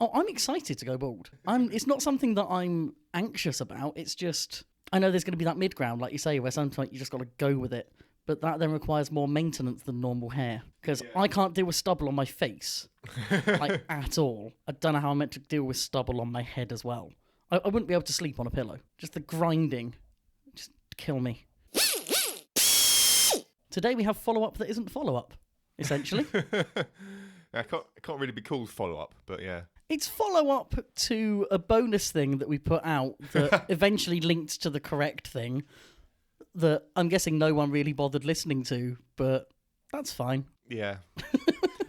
Oh, I'm excited to go bald. It's not something that I'm anxious about. It's just, I know there's going to be that mid-ground, like you say, where sometimes you just got to go with it. But that then requires more maintenance than normal hair. Because I can't deal with stubble on my face, like, at all. I don't know how I'm meant to deal with stubble on my head as well. I wouldn't be able to sleep on a pillow. Just the grinding. Just kill me. Today we have follow-up that isn't follow-up, essentially. It can't really be called follow-up, but yeah. It's follow-up to a bonus thing that we put out that eventually linked to the correct thing that I'm guessing no one really bothered listening to, but that's fine. Yeah.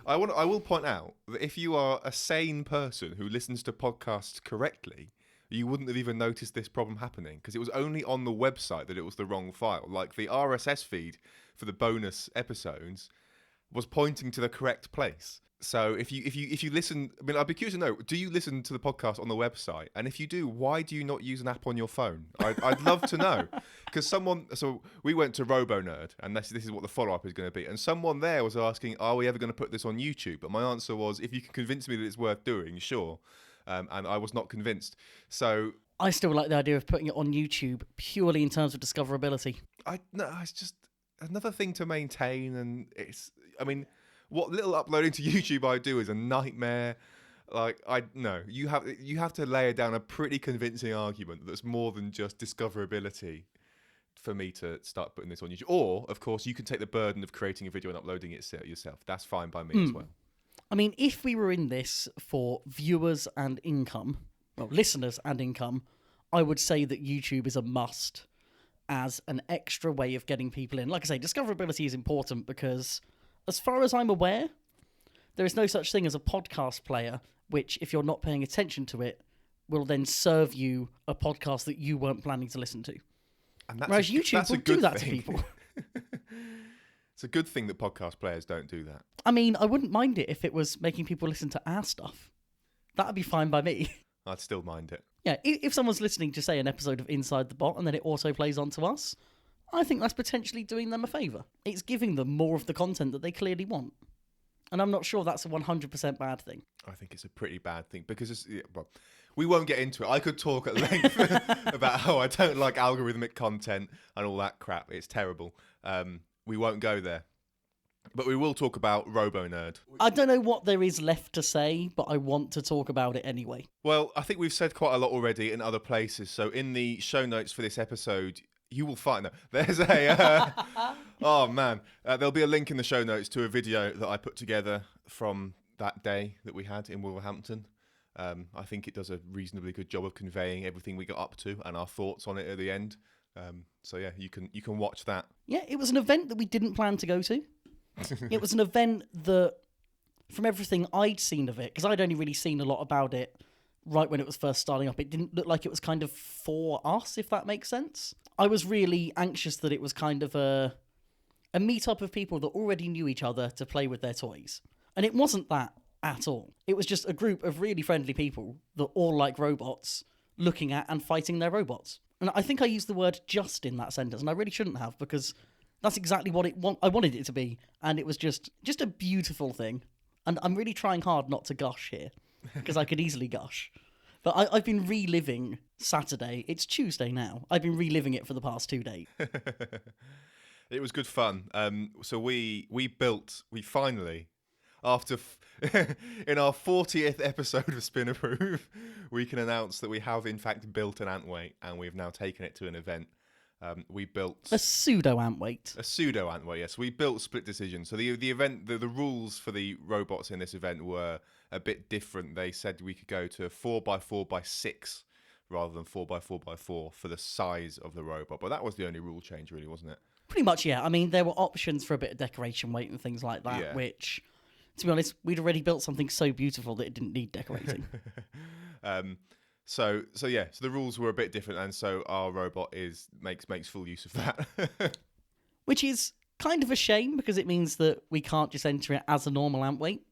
I will point out that if you are a sane person who listens to podcasts correctly, you wouldn't have even noticed this problem happening, because it was only on the website that it was the wrong file. Like, the RSS feed for the bonus episodes was pointing to the correct place. So if you listen, I mean, I'd be curious to know, do you listen to the podcast on the website? And if you do, why do you not use an app on your phone? I'd love to know. Because so we went to RoboNerd, and this is what the follow-up is going to be. And someone there was asking, are we ever going to put this on YouTube? But my answer was, if you can convince me that it's worth doing, sure. And I was not convinced. So I still like the idea of putting it on YouTube purely in terms of discoverability. It's just another thing to maintain, and what little uploading to YouTube I do is a nightmare. You have to layer down a pretty convincing argument that's more than just discoverability for me to start putting this on YouTube. Or, of course, you can take the burden of creating a video and uploading it yourself. That's fine by me as well. I mean, if we were in this for viewers and income, well, listeners and income, I would say that YouTube is a must as an extra way of getting people in. Like I say, discoverability is important because, as far as I'm aware, there is no such thing as a podcast player, which, if you're not paying attention to it, will then serve you a podcast that you weren't planning to listen to. Whereas YouTube will do that to people. It's a good thing that podcast players don't do that. I mean, I wouldn't mind it if it was making people listen to our stuff. That would be fine by me. I'd still mind it. Yeah, if someone's listening to, say, an episode of Inside the Bot and then it auto plays onto us, I think that's potentially doing them a favour. It's giving them more of the content that they clearly want. And I'm not sure that's a 100% bad thing. I think it's a pretty bad thing because we won't get into it. I could talk at length about how I don't like algorithmic content and all that crap. It's terrible. We won't go there. But we will talk about RoboNerd. I don't know what there is left to say, but I want to talk about it anyway. Well, I think we've said quite a lot already in other places. So in the show notes for this episode, you will find that there's a... oh, man. There'll be a link in the show notes to a video that I put together from that day that we had in Wolverhampton. I think it does a reasonably good job of conveying everything we got up to and our thoughts on it at the end. So yeah, you can watch that. Yeah, it was an event that we didn't plan to go to. It was an event that, from everything I'd seen of it, because I'd only really seen a lot about it right when it was first starting up, it didn't look like it was kind of for us, if that makes sense. I was really anxious that it was kind of a meet-up of people that already knew each other to play with their toys. And it wasn't that at all. It was just a group of really friendly people that all like robots, looking at and fighting their robots. And I think I used the word just in that sentence, and I really shouldn't have, because that's exactly what I wanted it to be. And it was just a beautiful thing. And I'm really trying hard not to gush here, because I could easily gush. But I've been reliving Saturday. It's Tuesday now. I've been reliving it for the past 2 days. It was good fun. So we finally, after in our 40th episode of Spinnerproof, we can announce that we have in fact built an ant weight, and we've now taken it to an event. We built a pseudo ant weight. A pseudo ant weight, yes. We built Split Decision. So the event, the rules for the robots in this event were a bit different. They said we could go to 4x4x6 rather than 4x4x4 for the size of the robot. But that was the only rule change, really, wasn't it? Pretty much, yeah. I mean, there were options for a bit of decoration weight and things like that, which, to be honest, we'd already built something so beautiful that it didn't need decorating. So the rules were a bit different, and so our robot makes full use of that. Which is kind of a shame, because it means that we can't just enter it as a normal ant weight,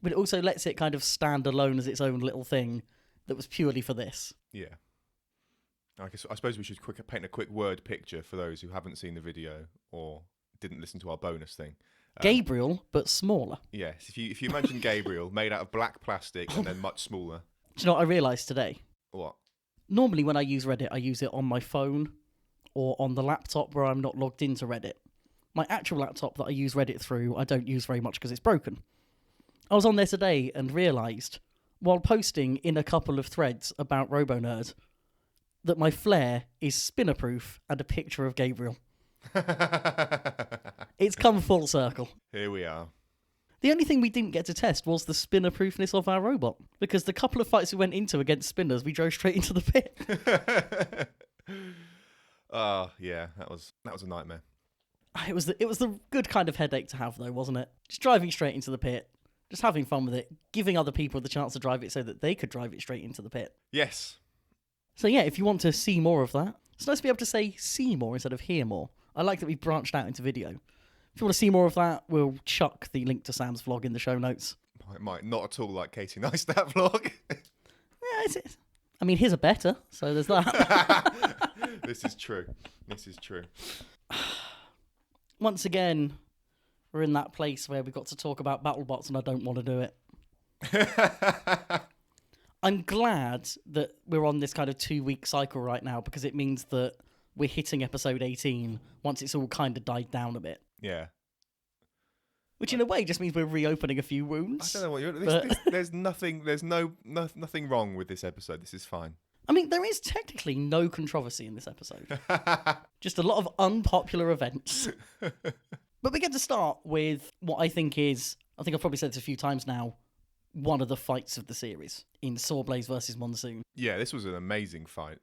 but it also lets it kind of stand alone as its own little thing that was purely for this. Yeah. I suppose we should paint a quick word picture for those who haven't seen the video or didn't listen to our bonus thing. Gabriel, but smaller. Yes, if you imagine Gabriel made out of black plastic and then much smaller. Do you know what I realised today? What? Normally when I use Reddit, I use it on my phone or on the laptop where I'm not logged into Reddit. My actual laptop that I use Reddit through, I don't use very much because it's broken. I was on there today and realised, while posting in a couple of threads about RoboNerd, that my flare is Spinnerproof and a picture of Gabriel. It's come full circle. Here we are. The only thing we didn't get to test was the spinner-proofness of our robot, because the couple of fights we went into against spinners, we drove straight into the pit. Yeah, that was a nightmare. It was the good kind of headache to have, though, wasn't it? Just driving straight into the pit, just having fun with it, giving other people the chance to drive it so that they could drive it straight into the pit. Yes. So yeah, if you want to see more of that, it's nice to be able to say see more instead of hear more. I like that we've branched out into video. If you want to see more of that, we'll chuck the link to Sam's vlog in the show notes. Might not at all like Katie Neistat vlog. Yeah, I mean, his are better, so there's that. This is true. Once again, we're in that place where we've got to talk about BattleBots and I don't want to do it. I'm glad that we're on this kind of 2-week cycle right now because it means that we're hitting episode 18 once it's all kind of died down a bit. Yeah. Which in a way just means we're reopening a few wounds. I don't know what there's nothing wrong with this episode. This is fine. I mean, there is technically no controversy in this episode. Just a lot of unpopular events. But we get to start with what I think I've probably said this a few times now, one of the fights of the series in Sawblaze versus Monsoon. Yeah, this was an amazing fight.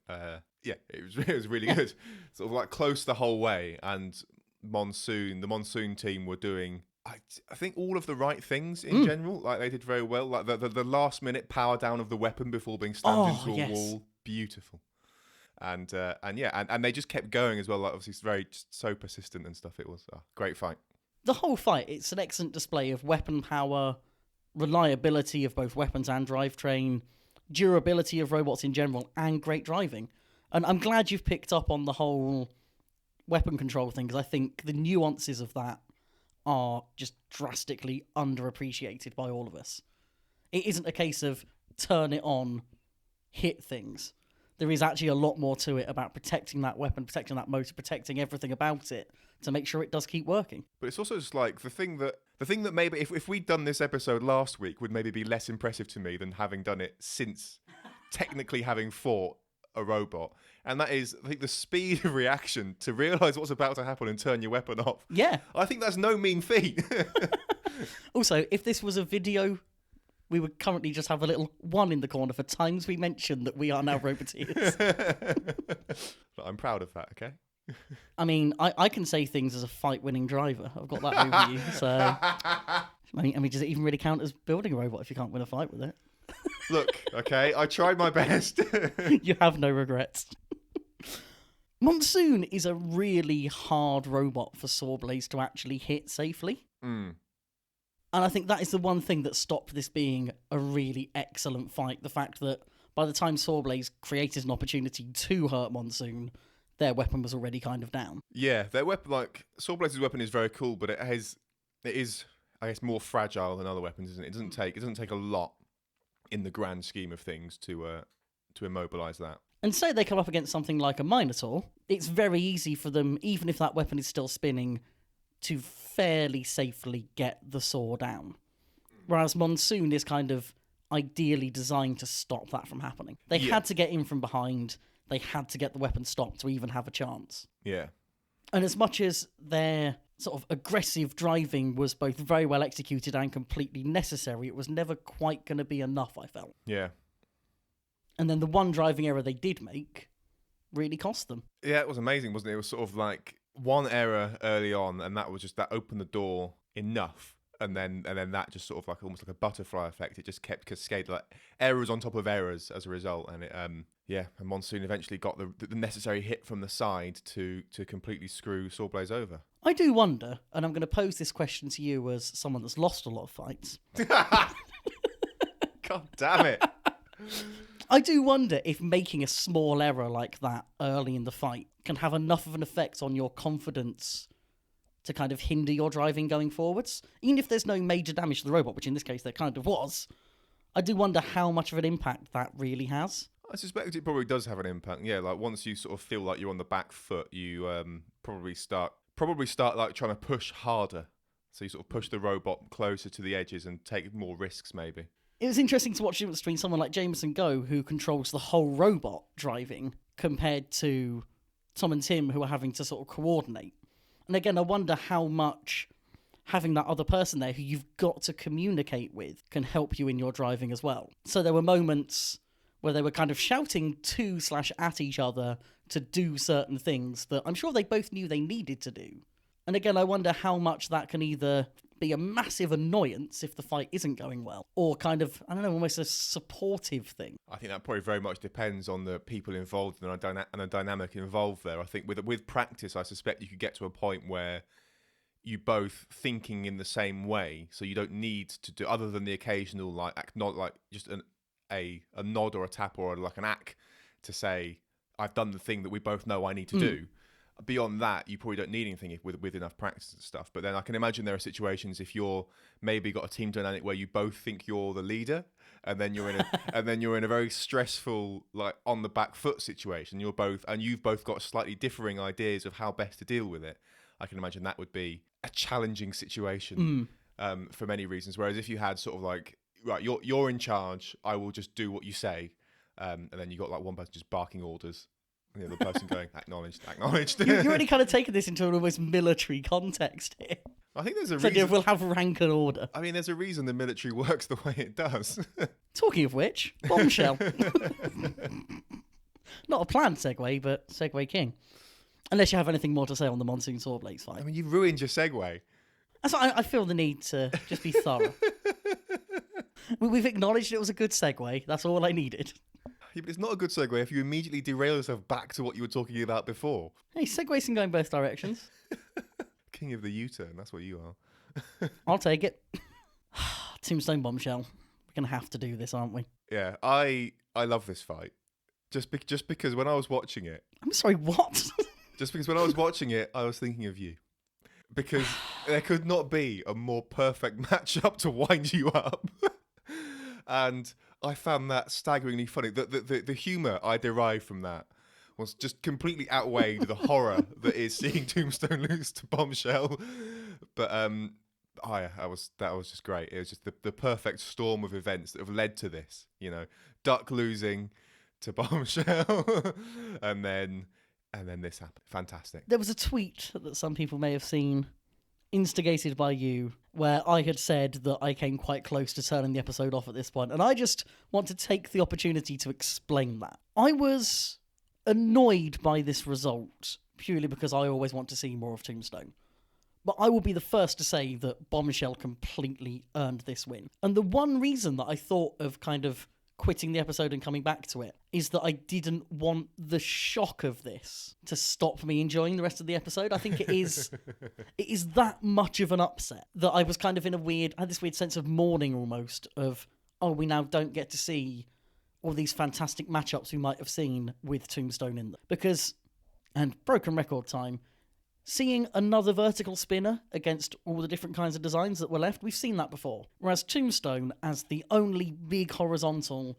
It was really good. Sort of like close the whole way, and the Monsoon team were doing, I think, all of the right things in general. Like, they did very well. Like the last minute power down of the weapon before being slammed into a wall, beautiful. And they just kept going as well. Like, obviously, it's very so persistent and stuff. It was a great fight. The whole fight, it's an excellent display of weapon power, reliability of both weapons and drivetrain, durability of robots in general, and great driving. And I'm glad you've picked up on the whole weapon control thing, because I think the nuances of that are just drastically underappreciated by all of us. It isn't a case of turn it on, hit things. There is actually a lot more to it about protecting that weapon, protecting that motor, protecting everything about it to make sure it does keep working. But it's also just like the thing that maybe if we'd done this episode last week would maybe be less impressive to me than having done it since technically having fought a robot. And that is, I think, the speed of reaction to realise what's about to happen and turn your weapon off. Yeah. I think that's no mean feat. Also, if this was a video, we would currently just have a little 1 in the corner for times we mention that we are now roboteers. I'm proud of that, okay? I mean, I can say things as a fight-winning driver. I've got that over you, so... I mean, does it even really count as building a robot if you can't win a fight with it? Look, okay, I tried my best. You have no regrets. Monsoon is a really hard robot for Sawblaze to actually hit safely. And I think that is the one thing that stopped this being a really excellent fight. The fact that by the time Sawblaze created an opportunity to hurt Monsoon, their weapon was already kind of down. Yeah, their weapon, like, Sawblaze's weapon is very cool, but it is, I guess, more fragile than other weapons, isn't it? It doesn't take a lot in the grand scheme of things to immobilise that. And say they come up against something like a Minotaur, it's very easy for them, even if that weapon is still spinning, to fairly safely get the saw down. Whereas Monsoon is kind of ideally designed to stop that from happening. They had to get in from behind, they had to get the weapon stopped to even have a chance. Yeah. And as much as their sort of aggressive driving was both very well executed and completely necessary, it was never quite going to be enough, I felt. Yeah. And then the one driving error they did make really cost them. Yeah, it was amazing, wasn't it? It was sort of like one error early on, and that opened the door enough. And then that just sort of like almost like a butterfly effect. It just kept cascading, like errors on top of errors as a result. And and Monsoon eventually got the necessary hit from the side to completely screw Sawblaze over. I do wonder, and I'm going to pose this question to you as someone that's lost a lot of fights. God damn it. I do wonder if making a small error like that early in the fight can have enough of an effect on your confidence to kind of hinder your driving going forwards. Even if there's no major damage to the robot, which in this case there kind of was, I do wonder how much of an impact that really has. I suspect it probably does have an impact. Yeah, like once you sort of feel like you're on the back foot, you probably start like trying to push harder. So you sort of push the robot closer to the edges and take more risks, maybe. It was interesting to watch the difference between someone like Jameson Go, who controls the whole robot driving, compared to Tom and Tim, who are having to sort of coordinate. And again, I wonder how much having that other person there who you've got to communicate with can help you in your driving as well. So there were moments where they were kind of shouting to/at each other to do certain things that I'm sure they both knew they needed to do. And again, I wonder how much that can either be a massive annoyance if the fight isn't going well, or kind of, I don't know, almost a supportive thing. I think that probably very much depends on the people involved and the dynamic involved there. I think with practice, I suspect you could get to a point where you both thinking in the same way, so you don't need to do, other than the occasional just a nod or a tap or like an ack to say, I've done the thing that we both know I need to do. Beyond that, you probably don't need anything with enough practice and stuff. But then I can imagine there are situations if you're maybe got a team dynamic where you both think you're the leader, and then you're in a very stressful, like on the back foot situation. You've both got slightly differing ideas of how best to deal with it. I can imagine that would be a challenging situation for many reasons. Whereas if you had sort of like, right, you're in charge, I will just do what you say, and then you got like one person just barking orders. The other person going, acknowledged. You're already kind of taking this into an almost military context here. I think there's a so reason. We'll have rank and order. I mean, there's a reason the military works the way it does. Talking of which, bombshell. Not a planned segue, but segue king. Unless you have anything more to say on the Monsoon Swordblades fight. I mean, you've ruined your segue. That's why I feel the need to just be thorough. We've acknowledged it was a good segue. That's all I needed. Yeah, but it's not a good segue if you immediately derail yourself back to what you were talking about before. Hey, segues can go in both directions. King of the U-turn, that's what you are. I'll take it. Tombstone Bombshell. We're going to have to do this, aren't we? Yeah, I love this fight. Just because when I was watching it... I'm sorry, what? Just because when I was watching it, I was thinking of you. Because there could not be a more perfect matchup to wind you up. And I found that staggeringly funny. The humour I derived from that was just completely outweighed the horror that is seeing Tombstone lose to Bombshell. But that was just great. It was just the perfect storm of events that have led to this. You know, Duck losing to Bombshell, and then this happened. Fantastic. There was a tweet that some people may have seen, instigated by you, where I had said that I came quite close to turning the episode off at this point, and I just want to take the opportunity to explain that. I was annoyed by this result, purely because I always want to see more of Tombstone. But I will be the first to say that Bombshell completely earned this win. And the one reason that I thought of kind of quitting the episode and coming back to it is that I didn't want the shock of this to stop me enjoying the rest of the episode. I think it is that much of an upset that I was kind of I had this weird sense of mourning almost of, oh, we now don't get to see all these fantastic matchups we might have seen with Tombstone in them. Because, and broken record time, seeing another vertical spinner against all the different kinds of designs that were left, we've seen that before. Whereas Tombstone, as the only big horizontal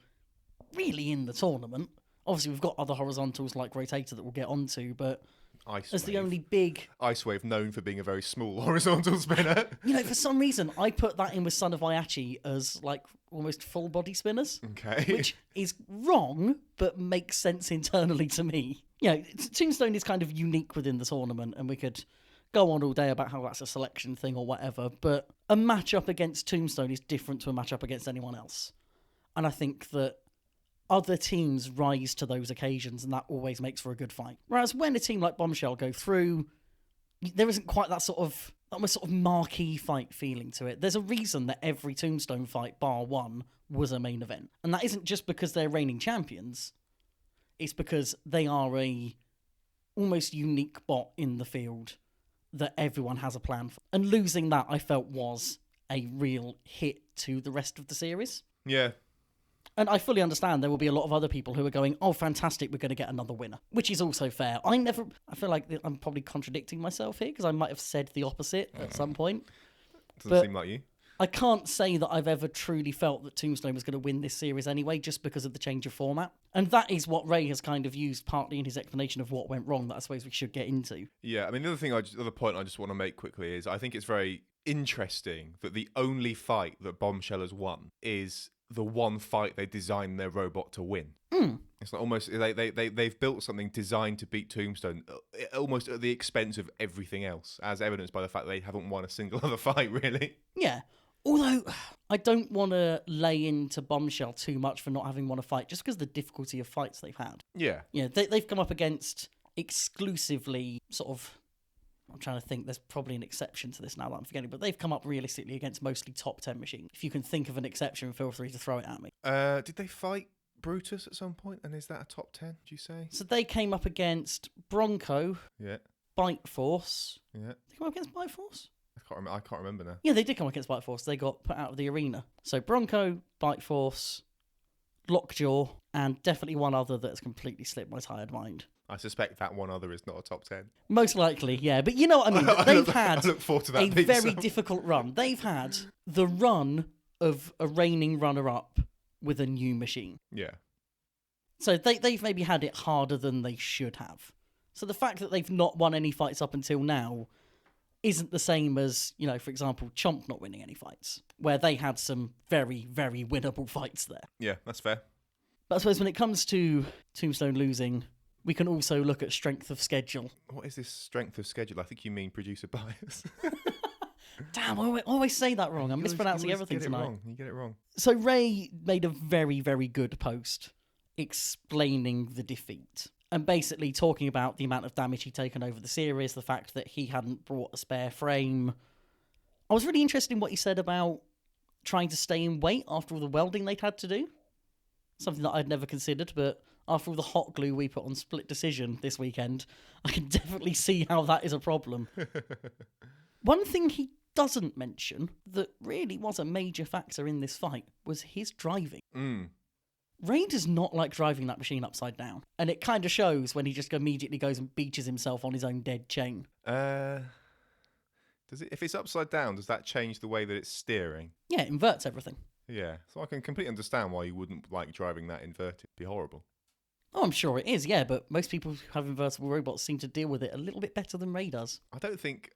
really in the tournament, obviously we've got other horizontals like Rotator that we'll get onto, but as the only big... Ice Wave, known for being a very small horizontal spinner. You know, for some reason, I put that in with Son of Iachi as like almost full body spinners. Okay. Which is wrong, but makes sense internally to me. You know, Tombstone is kind of unique within the tournament, and we could go on all day about how that's a selection thing or whatever, but a matchup against Tombstone is different to a matchup against anyone else. And I think that other teams rise to those occasions, and that always makes for a good fight. Whereas when a team like Bombshell go through, there isn't quite that sort of almost sort of marquee fight feeling to it. There's a reason that every Tombstone fight, bar one, was a main event. And that isn't just because they're reigning champions. It's because they are a almost unique bot in the field that everyone has a plan for. And losing that, I felt, was a real hit to the rest of the series. Yeah. And I fully understand there will be a lot of other people who are going, oh, fantastic, we're going to get another winner, which is also fair. I feel like I'm probably contradicting myself here because I might have said the opposite at some point. Doesn't seem like you. I can't say that I've ever truly felt that Tombstone was going to win this series anyway, just because of the change of format. And that is what Ray has kind of used partly in his explanation of what went wrong that I suppose we should get into. Yeah, I mean, the other point I just want to make quickly is I think it's very interesting that the only fight that Bombshell has won is the one fight they designed their robot to win. It's like almost they've built something designed to beat Tombstone almost at the expense of everything else, as evidenced by the fact they haven't won a single other fight, really. Yeah. Although, I don't want to lay into Bombshell too much for not having won a fight, just because of the difficulty of fights they've had. Yeah. Yeah, they've come up against exclusively sort of... I'm trying to think, there's probably an exception to this now that I'm forgetting, but they've come up realistically against mostly top 10 machines. If you can think of an exception, feel free to throw it at me. Did they fight Brutus at some point? And is that a top 10, do you say? So they came up against Bronco, Yeah. Bite Force. Yeah. Did they come up against Bite Force? I can't remember now. Yeah, they did come up against Bite Force. They got put out of the arena. So Bronco, Bite Force, Lockjaw, and definitely one other that's completely slipped my tired mind. I suspect that one other is not a top 10. Most likely, yeah. But you know what I mean? They've had I look forward to that a very difficult run. They've had the run of a reigning runner-up with a new machine. Yeah. So they've maybe had it harder than they should have. So the fact that they've not won any fights up until now isn't the same as, you know, for example, Chomp not winning any fights, where they had some very, very winnable fights there. Yeah, that's fair. But I suppose when it comes to Tombstone losing, we can also look at strength of schedule. What is this strength of schedule? I think you mean producer bias. Damn, I always say that wrong. I'm mispronouncing everything tonight. You get it wrong. So Ray made a very, very good post explaining the defeat and basically talking about the amount of damage he'd taken over the series, the fact that he hadn't brought a spare frame. I was really interested in what he said about trying to stay in weight after all the welding they'd had to do. Something that I'd never considered, but after all the hot glue we put on Split Decision this weekend, I can definitely see how that is a problem. One thing he doesn't mention that really was a major factor in this fight was his driving. Ray does not like driving that machine upside down, and it kind of shows when he just immediately goes and beaches himself on his own dead chain. Does it? If it's upside down, does that change the way that it's steering? Yeah, it inverts everything. Yeah, so I can completely understand why you wouldn't like driving that inverted. It'd be horrible. Oh, I'm sure it is, yeah, but most people who have invertible robots seem to deal with it a little bit better than Ray does. I don't think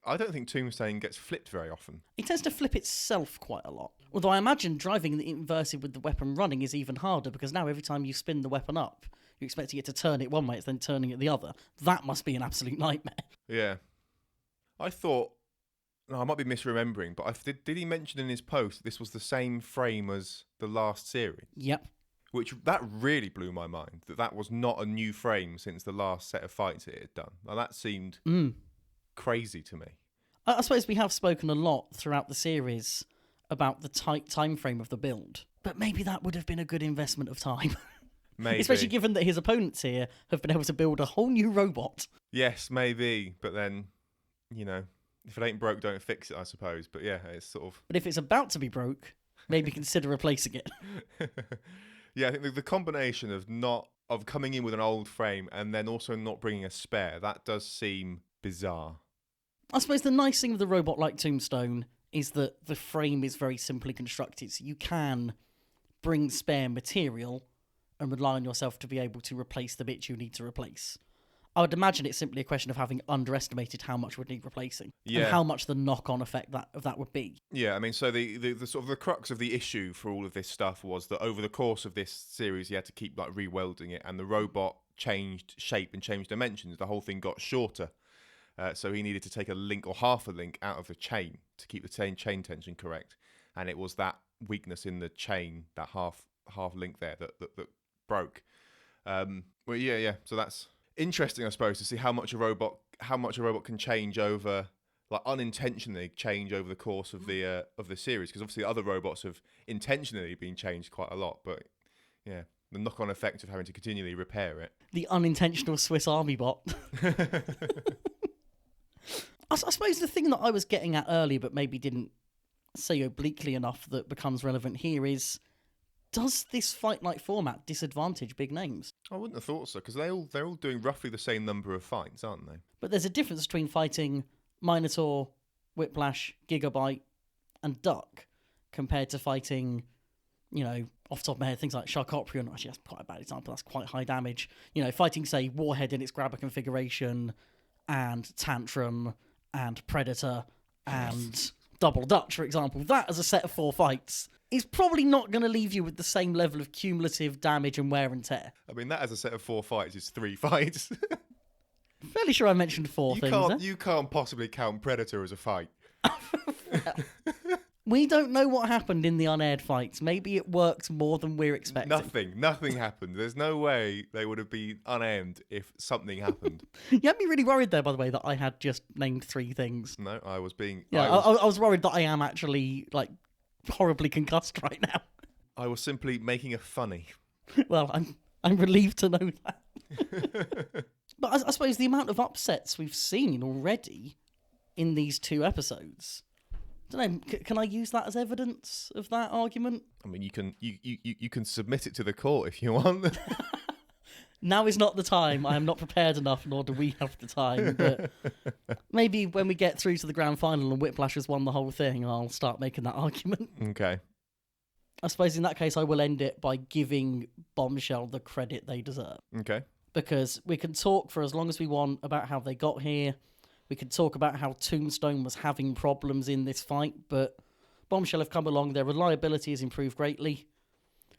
Tombstone gets flipped very often. It tends to flip itself quite a lot. Although I imagine driving the inverted with the weapon running is even harder, because now every time you spin the weapon up, you're expecting it to turn it one way, it's then turning it the other. That must be an absolute nightmare. Yeah. I thought... No, I might be misremembering, but did he mention in his post this was the same frame as the last series? Yep. Which, that really blew my mind, that was not a new frame since the last set of fights it had done. Now, that seemed crazy to me. I suppose we have spoken a lot throughout the series about the tight time frame of the build, but maybe that would have been a good investment of time. Maybe. Especially given that his opponents here have been able to build a whole new robot. Yes, maybe, but then, you know, if it ain't broke, don't fix it, I suppose. But yeah, it's sort of... But if it's about to be broke, maybe consider replacing it. Yeah, I think the combination of coming in with an old frame and then also not bringing a spare, that does seem bizarre. I suppose the nice thing with a robot like Tombstone is that the frame is very simply constructed, so you can bring spare material and rely on yourself to be able to replace the bits you need to replace. I would imagine it's simply a question of having underestimated how much would need replacing and how much the knock-on effect that would be. Yeah, I mean, so the sort of the crux of the issue for all of this stuff was that over the course of this series, he had to keep like re-welding it, and the robot changed shape and changed dimensions. The whole thing got shorter, so he needed to take a link or half a link out of the chain to keep the chain tension correct, and it was that weakness in the chain, that half link there that broke. Well, yeah. So that's interesting, I suppose, to see how much a robot can change over, like unintentionally change over the course of the series. Because obviously other robots have intentionally been changed quite a lot, but yeah, the knock-on effect of having to continually repair it. The unintentional Swiss Army bot. I suppose the thing that I was getting at earlier, but maybe didn't say obliquely enough, that becomes relevant here is Does this fight night format disadvantage big names? I wouldn't have thought so, because they're all doing roughly the same number of fights, aren't they? But there's a difference between fighting Minotaur, Whiplash, Gigabyte, and Duck compared to fighting, off the top of my head, things like Sharkoprion. Actually, that's quite a bad example. That's quite high damage. Fighting, say, Warhead in its grabber configuration, and Tantrum, and Predator, and Double Dutch, for example. That as a set of 4 fights is probably not going to leave you with the same level of cumulative damage and wear and tear. I mean, that as a set of 4 fights is 3 fights. Fairly sure I mentioned 4 things. You can't possibly count Predator as a fight. We don't know what happened in the unaired fights. Maybe it worked more than we're expecting. Nothing happened. There's no way they would have been unaimed if something happened. You had me really worried there, by the way, that I had just named 3 things. No, I was being... Yeah, I was worried that I am actually, horribly concussed right now. I was simply making a funny. Well, I'm relieved to know that. But I suppose the amount of upsets we've seen already in these 2 episodes... I don't know, can I use that as evidence of that argument? I mean, you can submit it to the court if you want. Now is not the time. I am not prepared enough, nor do we have the time. But maybe when we get through to the grand final and Whiplash has won the whole thing, I'll start making that argument. Okay. I suppose in that case, I will end it by giving Bombshell the credit they deserve. Okay. Because we can talk for as long as we want about how they got here. We could talk about how Tombstone was having problems in this fight, but Bombshell have come along. Their reliability has improved greatly.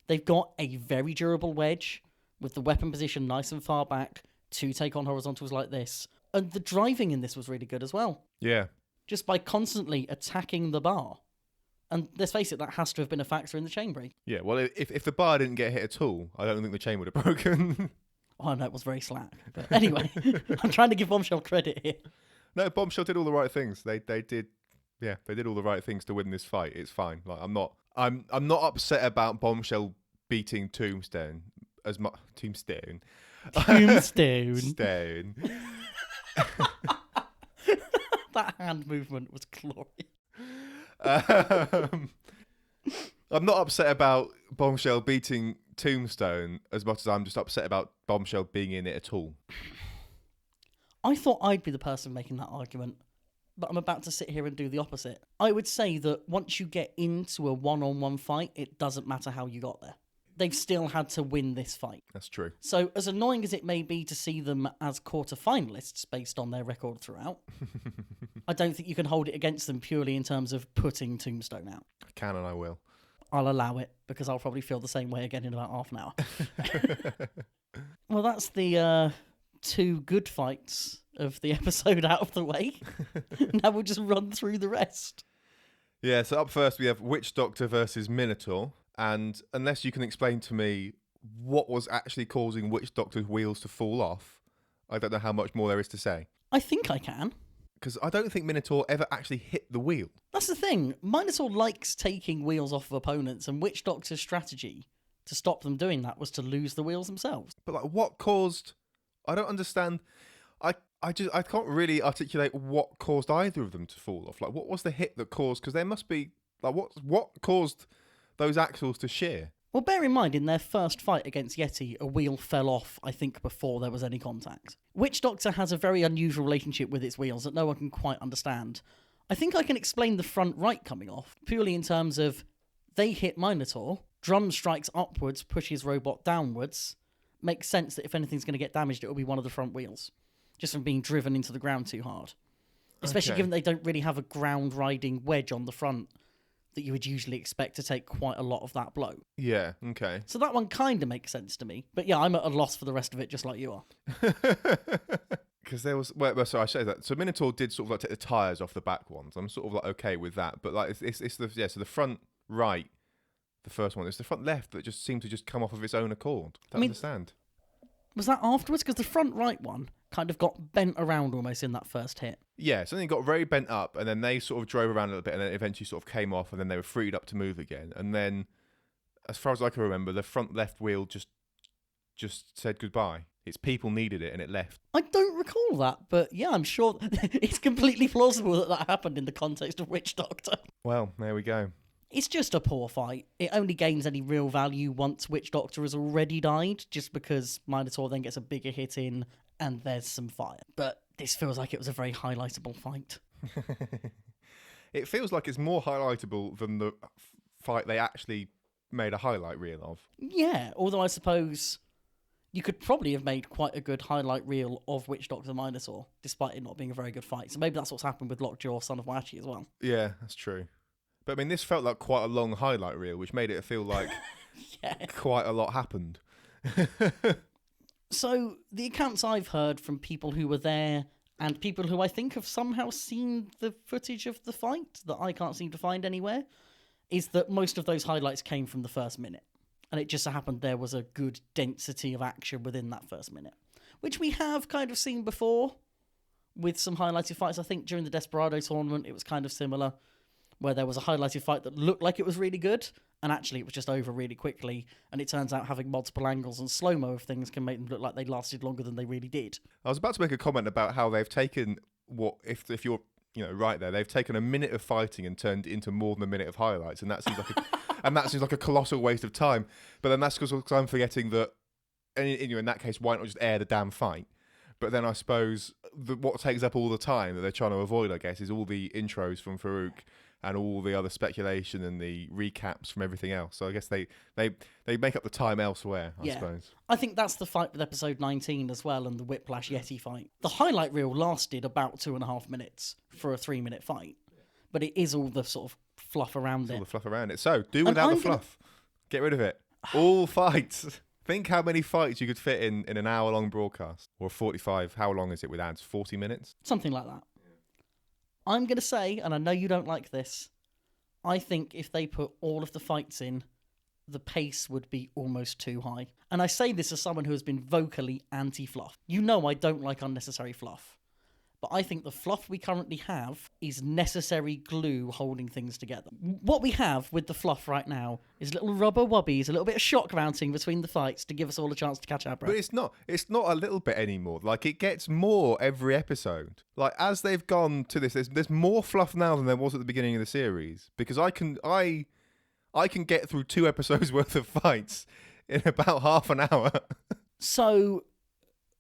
They've got a very durable wedge with the weapon position nice and far back to take on horizontals like this. And the driving in this was really good as well. Yeah. Just by constantly attacking the bar. And let's face it, that has to have been a factor in the chain break. Yeah, well, if the bar didn't get hit at all, I don't think the chain would have broken. Oh, no, it was very slack. But anyway, I'm trying to give Bombshell credit here. No, Bombshell did all the right things. They did all the right things to win this fight. It's fine. I'm not upset about Bombshell beating Tombstone as much. Tombstone. Stone. That hand movement was glorious. I'm not upset about Bombshell beating Tombstone as much as I'm just upset about Bombshell being in it at all. I thought I'd be the person making that argument, but I'm about to sit here and do the opposite. I would say that once you get into a one-on-one fight, it doesn't matter how you got there. They've still had to win this fight. That's true. So as annoying as it may be to see them as quarter-finalists based on their record throughout, I don't think you can hold it against them purely in terms of putting Tombstone out. I can and I will. I'll allow it, because I'll probably feel the same way again in about half an hour. Well, that's the 2 good fights of the episode out of the way. Now we'll just run through the rest. Yeah, so up first we have Witch Doctor versus Minotaur. And unless you can explain to me what was actually causing Witch Doctor's wheels to fall off, I don't know how much more there is to say. I think I can. Because I don't think Minotaur ever actually hit the wheel. That's the thing. Minotaur likes taking wheels off of opponents, and Witch Doctor's strategy to stop them doing that was to lose the wheels themselves. But what caused... I don't understand. I can't really articulate what caused either of them to fall off. What was the hit that caused? Because there must be what caused those axles to shear? Well, bear in mind, in their first fight against Yeti, a wheel fell off, I think, before there was any contact. Witch Doctor has a very unusual relationship with its wheels that no one can quite understand. I think I can explain the front right coming off, purely in terms of they hit Minotaur, drum strikes upwards, pushes robot downwards. Makes sense that if anything's going to get damaged, it will be one of the front wheels, just from being driven into the ground too hard. Especially given they don't really have a ground riding wedge on the front that you would usually expect to take quite a lot of that blow. Yeah, okay. So that one kind of makes sense to me. But yeah, I'm at a loss for the rest of it, just like you are. Because there was... Well, sorry, I say that. So Minotaur did sort of take the tyres off the back ones. I'm sort of okay with that. But it's the... Yeah, so the front right... The first one. It's the front left that just seemed to just come off of its own accord. I don't understand. Was that afterwards? Because the front right one kind of got bent around almost in that first hit. Yeah, something got very bent up, and then they sort of drove around a little bit, and then eventually sort of came off, and then they were freed up to move again. And then, as far as I can remember, the front left wheel just said goodbye. Its people needed it, and it left. I don't recall that, but yeah, I'm sure it's completely plausible that happened in the context of Witch Doctor. Well, there we go. It's just a poor fight. It only gains any real value once Witch Doctor has already died, just because Minotaur then gets a bigger hit in and there's some fire. But this feels like it was a very highlightable fight. It feels like it's more highlightable than the fight they actually made a highlight reel of. Yeah, although I suppose you could probably have made quite a good highlight reel of Witch Doctor Minotaur, despite it not being a very good fight. So maybe that's what's happened with Lockjaw, Son of Wachi as well. Yeah, that's true. But I mean, this felt like quite a long highlight reel, which made it feel like quite a lot happened. So the accounts I've heard from people who were there and people who I think have somehow seen the footage of the fight that I can't seem to find anywhere is that most of those highlights came from the first minute. And it just so happened there was a good density of action within that first minute, which we have kind of seen before with some highlighted fights. I think during the Desperado tournament, it was kind of similar, where there was a highlighted fight that looked like it was really good, and actually it was just over really quickly, and it turns out having multiple angles and slow-mo of things can make them look like they lasted longer than they really did. I was about to make a comment about how they've taken if you're right there, they've taken a minute of fighting and turned it into more than a minute of highlights, and that seems like a colossal waste of time. But then that's because I'm forgetting that, in that case, why not just air the damn fight? But then I suppose what takes up all the time that they're trying to avoid, I guess, is all the intros from Farouk and all the other speculation and the recaps from everything else. So I guess they make up the time elsewhere, I suppose. I think that's the fight with episode 19 as well, and the Whiplash Yeti fight. The highlight reel lasted about 2.5 minutes for a 3-minute fight, but it is all the sort of fluff around it. All the fluff around it. So do without the fluff. Get rid of it. All fights. Think how many fights you could fit in an hour-long broadcast. Or 45. How long is it with ads? 40 minutes? Something like that. I'm going to say, and I know you don't like this, I think if they put all of the fights in, the pace would be almost too high. And I say this as someone who has been vocally anti-fluff. You know I don't like unnecessary fluff. But I think the fluff we currently have is necessary glue holding things together. What we have with the fluff right now is little rubber wubbies, a little bit of shock mounting between the fights to give us all a chance to catch our breath. But it's not a little bit anymore. Like, it gets more every episode. Like, as they've gone to this, there's more fluff now than there was at the beginning of the series. Because I can get through 2 episodes worth of fights in about half an hour. So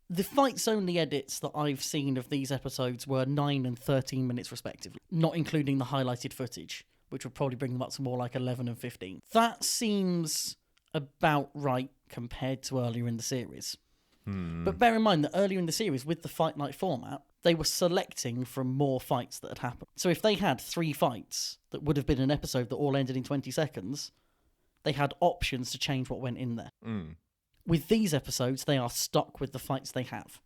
the fights-only edits that I've seen of these episodes were 9 and 13 minutes respectively, not including the highlighted footage, which would probably bring them up to more like 11 and 15. That seems about right compared to earlier in the series. But bear in mind that earlier in the series, with the Fight Night format, they were selecting from more fights that had happened. So if they had 3 fights that would have been an episode that all ended in 20 seconds, they had options to change what went in there. With these episodes, they are stuck with the fights they have.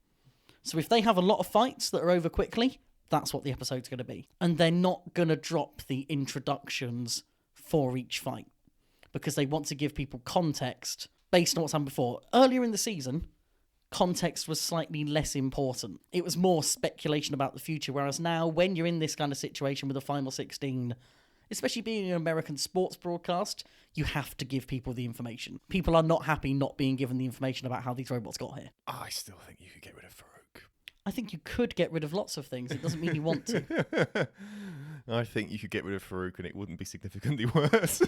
So if they have a lot of fights that are over quickly, that's what the episode's going to be. And they're not going to drop the introductions for each fight, because they want to give people context based on what's happened before. Earlier in the season, context was slightly less important. It was more speculation about the future, whereas now, when you're in this kind of situation with the Final 16, especially being an American sports broadcast, you have to give people the information. People are not happy not being given the information about how these robots got here. I still think you could get rid of Farouk. I think you could get rid of lots of things. It doesn't mean you want to. I think you could get rid of Farouk and it wouldn't be significantly worse.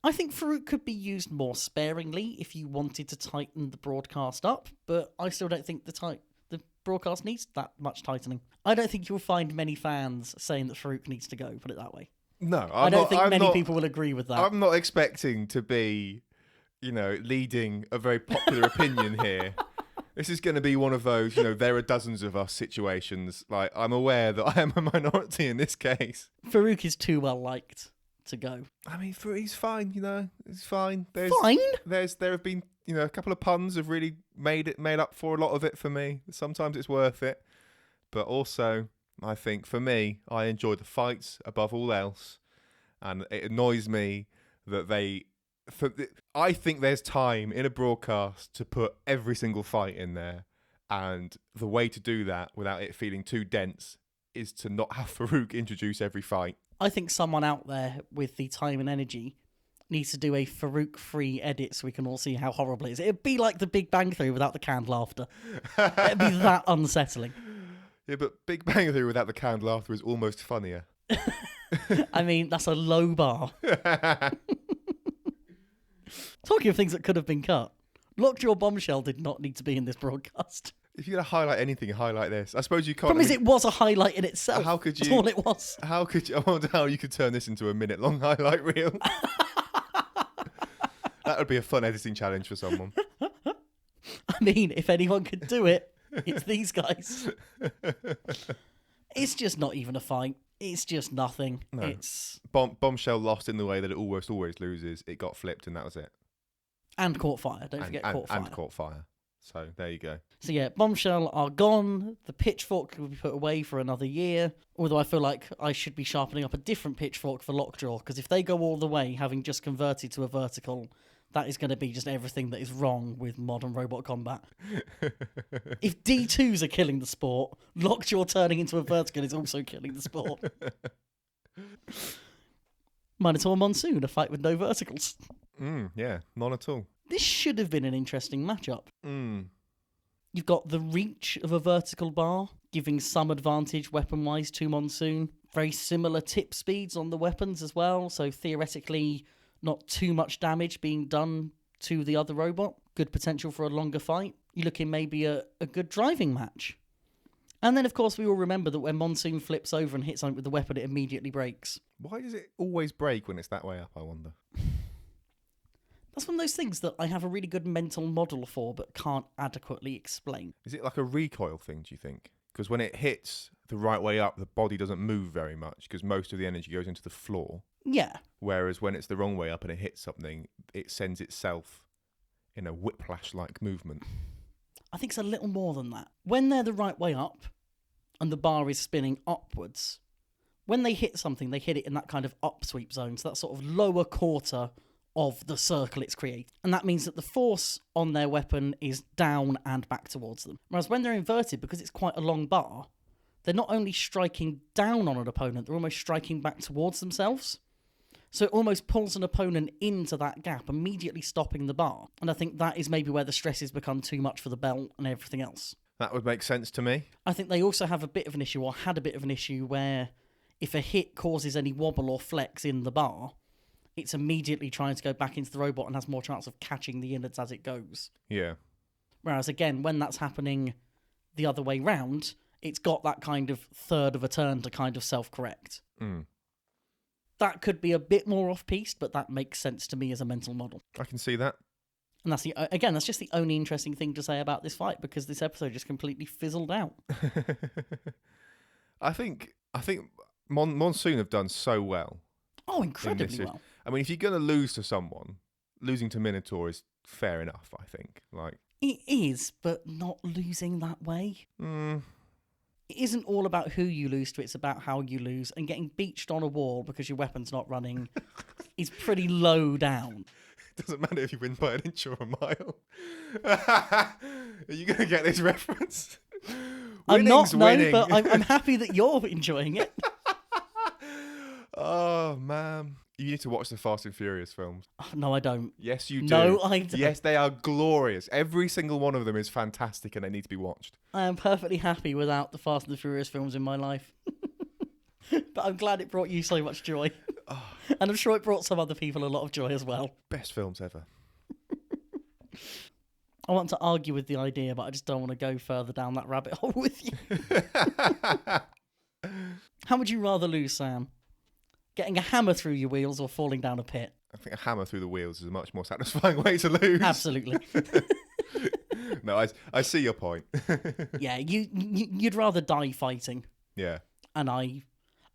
I think Farouk could be used more sparingly if you wanted to tighten the broadcast up, but I still don't think the broadcast needs that much tightening. I don't think you'll find many fans saying that Farouk needs to go, put it that way. No, I don't think many people will agree with that. I'm not expecting to be, leading a very popular opinion here. This is going to be one of those, there are dozens of us situations. Like, I'm aware that I am a minority in this case. Farouk is too well liked to go. I mean, he's fine, he's fine. Fine? There have been, a couple of puns have really made up for a lot of it for me. Sometimes it's worth it, but also, I think for me, I enjoy the fights above all else, and it annoys me that I think there's time in a broadcast to put every single fight in there, and the way to do that without it feeling too dense is to not have Farouk introduce every fight. I think someone out there with the time and energy needs to do a Farouk-free edit so we can all see how horrible it is. It'd be like the Big Bang Theory without the canned laughter. It'd be that unsettling. Yeah, but Big Bang Theory without the canned laughter is almost funnier. I mean, that's a low bar. Talking of things that could have been cut, Lockjaw Bombshell did not need to be in this broadcast. If you're going to highlight anything, highlight this. I suppose you can't... Problem is, it was a highlight in itself. How could That's you... all it was. How could you... I wonder how you could turn this into a minute-long highlight reel. That would be a fun editing challenge for someone. I mean, if anyone could do it, it's these guys. It's just not even a fight. It's just nothing. No. It's... Bombshell lost in the way that it almost always loses. It got flipped and that was it. And caught fire. Don't forget caught fire. And caught fire. So there you go. So yeah, Bombshell are gone. The pitchfork will be put away for another year. Although I feel like I should be sharpening up a different pitchfork for Lockjaw, because if they go all the way, having just converted to a vertical, that is going to be just everything that is wrong with modern robot combat. If D2s are killing the sport, Lockjaw turning into a vertical is also killing the sport. Minotaur Monsoon, a fight with no verticals. Yeah, none at all. This should have been an interesting matchup. Mm. You've got the reach of a vertical bar, giving some advantage weapon-wise to Monsoon. Very similar tip speeds on the weapons as well, so theoretically not too much damage being done to the other robot. Good potential for a longer fight. You're looking maybe a good driving match. And then, of course, we all remember that when Monsoon flips over and hits something with the weapon, it immediately breaks. Why does it always break when it's that way up, I wonder? That's one of those things that I have a really good mental model for, but can't adequately explain. Is it like a recoil thing, do you think? Because when it hits the right way up, the body doesn't move very much because most of the energy goes into the floor. Yeah. Whereas when it's the wrong way up and it hits something, it sends itself in a whiplash-like movement. I think it's a little more than that. When they're the right way up and the bar is spinning upwards, when they hit something, they hit it in that kind of upsweep zone, so that sort of lower quarter of the circle it's created. And that means that the force on their weapon is down and back towards them. Whereas when they're inverted, because it's quite a long bar, they're not only striking down on an opponent, they're almost striking back towards themselves. So it almost pulls an opponent into that gap, immediately stopping the bar. And I think that is maybe where the stresses become too much for the belt and everything else. That would make sense to me. I think they also have a bit of an issue, or had a bit of an issue, where if a hit causes any wobble or flex in the bar, it's immediately trying to go back into the robot and has more chance of catching the innards as it goes. Yeah. Whereas, again, when that's happening the other way round, it's got that kind of third of a turn to kind of self-correct. Mm. That could be a bit more off-piste, but that makes sense to me as a mental model. I can see that. And that's that's just the only interesting thing to say about this fight, because this episode just completely fizzled out. I think Monsoon have done so well. Oh, incredibly well. I mean, if you're going to lose to someone, losing to Minotaur is fair enough, I think. Like, it is, but not losing that way. It isn't all about who you lose to, it's about how you lose. And getting beached on a wall because your weapon's not running is pretty low down. It doesn't matter if you win by an inch or a mile. Are you going to get this reference? I'm not, winning. No, but I'm happy that you're enjoying it. Oh, man. You need to watch the Fast and Furious films. Oh, no, I don't. Yes, you do. No, I don't. Yes, they are glorious. Every single one of them is fantastic and they need to be watched. I am perfectly happy without the Fast and the Furious films in my life. But I'm glad it brought you so much joy. Oh. And I'm sure it brought some other people a lot of joy as well. Best films ever. I want to argue with the idea, but I just don't want to go further down that rabbit hole with you. How would you rather lose, Sam? Getting a hammer through your wheels or falling down a pit? I think a hammer through the wheels is a much more satisfying way to lose. Absolutely. No, I see your point. Yeah, you'd rather die fighting. Yeah. And I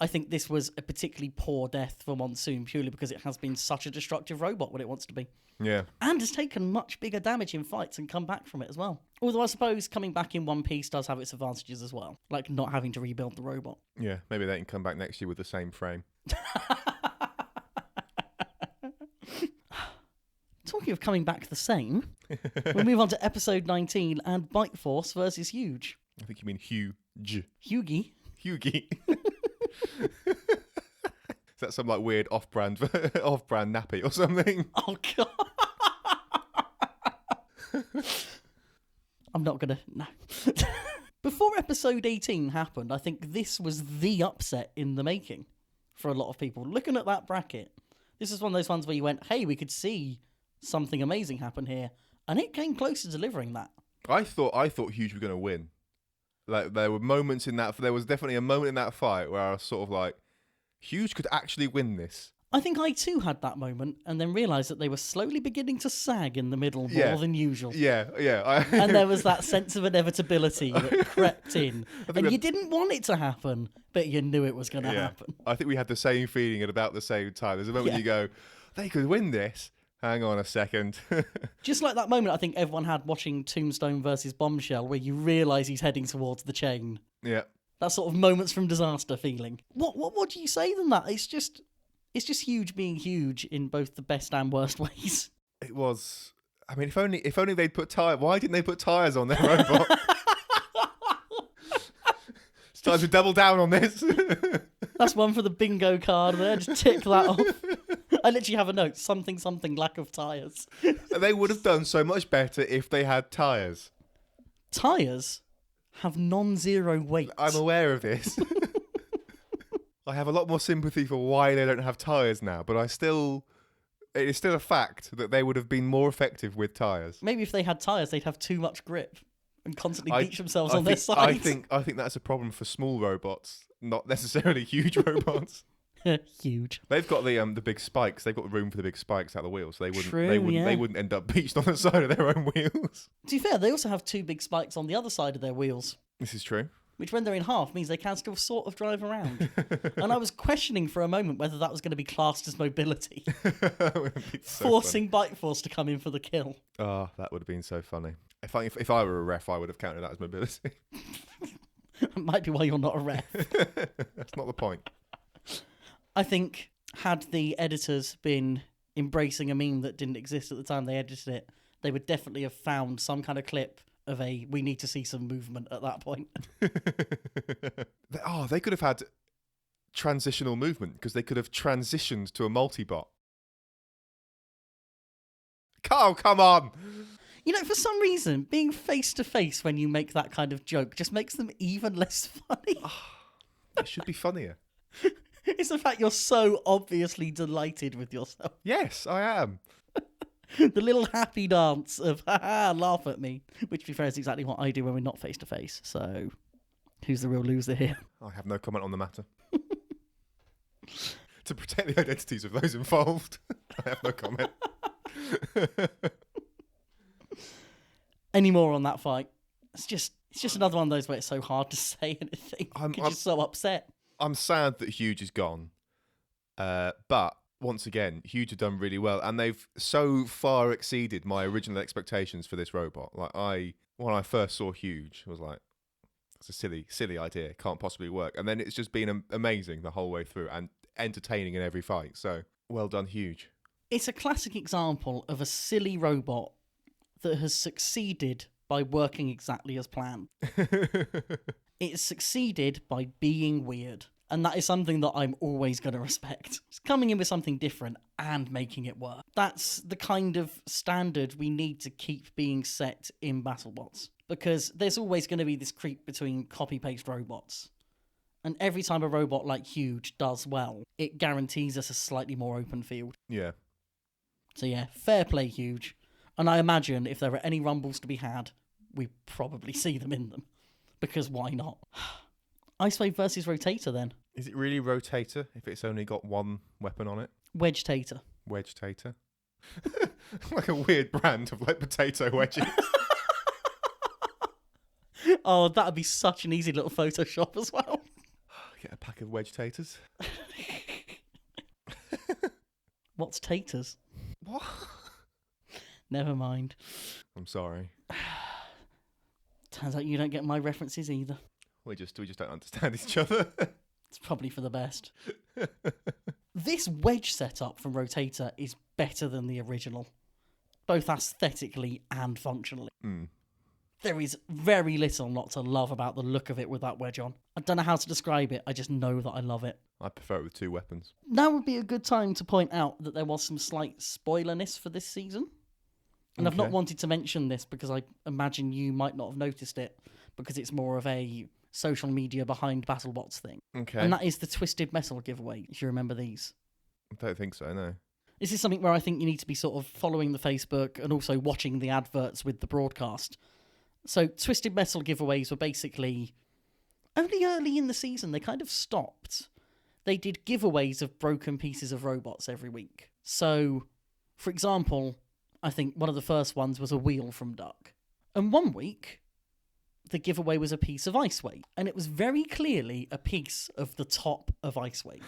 think this was a particularly poor death for Monsoon, purely because it has been such a destructive robot when it wants to be. Yeah. And has taken much bigger damage in fights and come back from it as well. Although I suppose coming back in one piece does have its advantages as well. Like not having to rebuild the robot. Yeah, maybe they can come back next year with the same frame. Talking of coming back the same, we'll move on to episode 19 and Bite Force versus Huge. I think you mean huge. Hughie. Hughie. Is that some like weird off-brand nappy or something? Oh god. I'm not gonna no. Before episode 18 happened, I think this was the upset in the making. for a lot of people. Looking at that bracket, this is one of those ones where you went, hey, we could see something amazing happen here. And it came close to delivering that. I thought Huge were going to win. Like, there were moments in that... There was definitely a moment in that fight where I was sort of like, Huge could actually win this. I think I too had that moment and then realised that they were slowly beginning to sag in the middle more than usual. Yeah. And there was that sense of inevitability that crept in. And you didn't want it to happen, but you knew it was going to happen. I think we had the same feeling at about the same time. There's a moment you go, they could win this. Hang on a second. Just like that moment I think everyone had watching Tombstone versus Bombshell, where you realise he's heading towards the chain. Yeah. That sort of moments from disaster feeling. What do you say than that? It's just Huge being Huge in both the best and worst ways. It was... I mean, if only they'd put tyres... Why didn't they put tyres on their robot? It's time to double down on this. That's one for the bingo card there. Just tick that off. I literally have a note. Something, lack of tyres. They would have done so much better if they had tyres. Tyres have non-zero weight. I'm aware of this. I have a lot more sympathy for why they don't have tyres now, but it is still a fact that they would have been more effective with tyres. Maybe if they had tyres, they'd have too much grip and constantly beat themselves on their sides. I think that's a problem for small robots, not necessarily huge robots. Huge. They've got the big spikes. They've got room for the big spikes out the wheels, so they wouldn't end up beached on the side of their own wheels. To be fair, they also have two big spikes on the other side of their wheels. This is true. Which, when they're in half, means they can still sort of drive around. And I was questioning for a moment whether that was going to be classed as mobility. Forcing Bite Force to come in for the kill. Oh, that would have been so funny. If I were a ref, I would have counted that as mobility. That might be why you're not a ref. That's not the point. I think, had the editors been embracing a meme that didn't exist at the time they edited it, they would definitely have found some kind of clip of we need to see some movement at that point. They could have had transitional movement because they could have transitioned to a multi-bot. Carl, come on! You know, for some reason, being face-to-face when you make that kind of joke just makes them even less funny. It should be funnier. It's the fact you're so obviously delighted with yourself. Yes, I am. The little happy dance of, ha-ha, laugh at me. Which, to be fair, is exactly what I do when we're not face-to-face. So, who's the real loser here? I have no comment on the matter. To protect the identities of those involved, I have no comment. Any more on that fight? It's just another one of those where it's so hard to say anything because you're so upset. I'm sad that Huge is gone, but once again, Huge have done really well, and they've so far exceeded my original expectations for this robot. Like when I first saw Huge, I was like, "It's a silly idea. Can't possibly work." And then it's just been amazing the whole way through and entertaining in every fight. So well done, Huge. It's a classic example of a silly robot that has succeeded by working exactly as planned. It's succeeded by being weird. And that is something that I'm always going to respect. It's coming in with something different and making it work. That's the kind of standard we need to keep being set in BattleBots. Because there's always going to be this creep between copy-paste robots. And every time a robot like Huge does well, it guarantees us a slightly more open field. Yeah. So yeah, fair play, Huge. And I imagine if there are any rumbles to be had, we probably see them in them. Because why not? Icewave versus Rotator, then. Is it really Rotator if it's only got one weapon on it? Wedge-tator. Wedge-tator? Like a weird brand of like potato wedges. Oh, that'd be such an easy little Photoshop as well. Get a pack of wedge-taters. What's taters? What? Never mind. I'm sorry. Turns out you don't get my references either. We just don't understand each other. It's probably for the best. This wedge setup from Rotator is better than the original, both aesthetically and functionally. Mm. There is very little not to love about the look of it with that wedge on. I don't know how to describe it, I just know that I love it. I prefer it with two weapons. Now would be a good time to point out that there was some slight spoilerness for this season. And I've not wanted to mention this because I imagine you might not have noticed it because it's more of a social media behind BattleBots thing. Okay. And that is the Twisted Metal giveaway, if you remember these. I don't think so, no. This is something where I think you need to be sort of following the Facebook and also watching the adverts with the broadcast. So Twisted Metal giveaways were basically only early in the season. They kind of stopped. They did giveaways of broken pieces of robots every week. So, for example, I think one of the first ones was a wheel from Duck. And one week, the giveaway was a piece of Ice Wave. And it was very clearly a piece of the top of Ice Wave.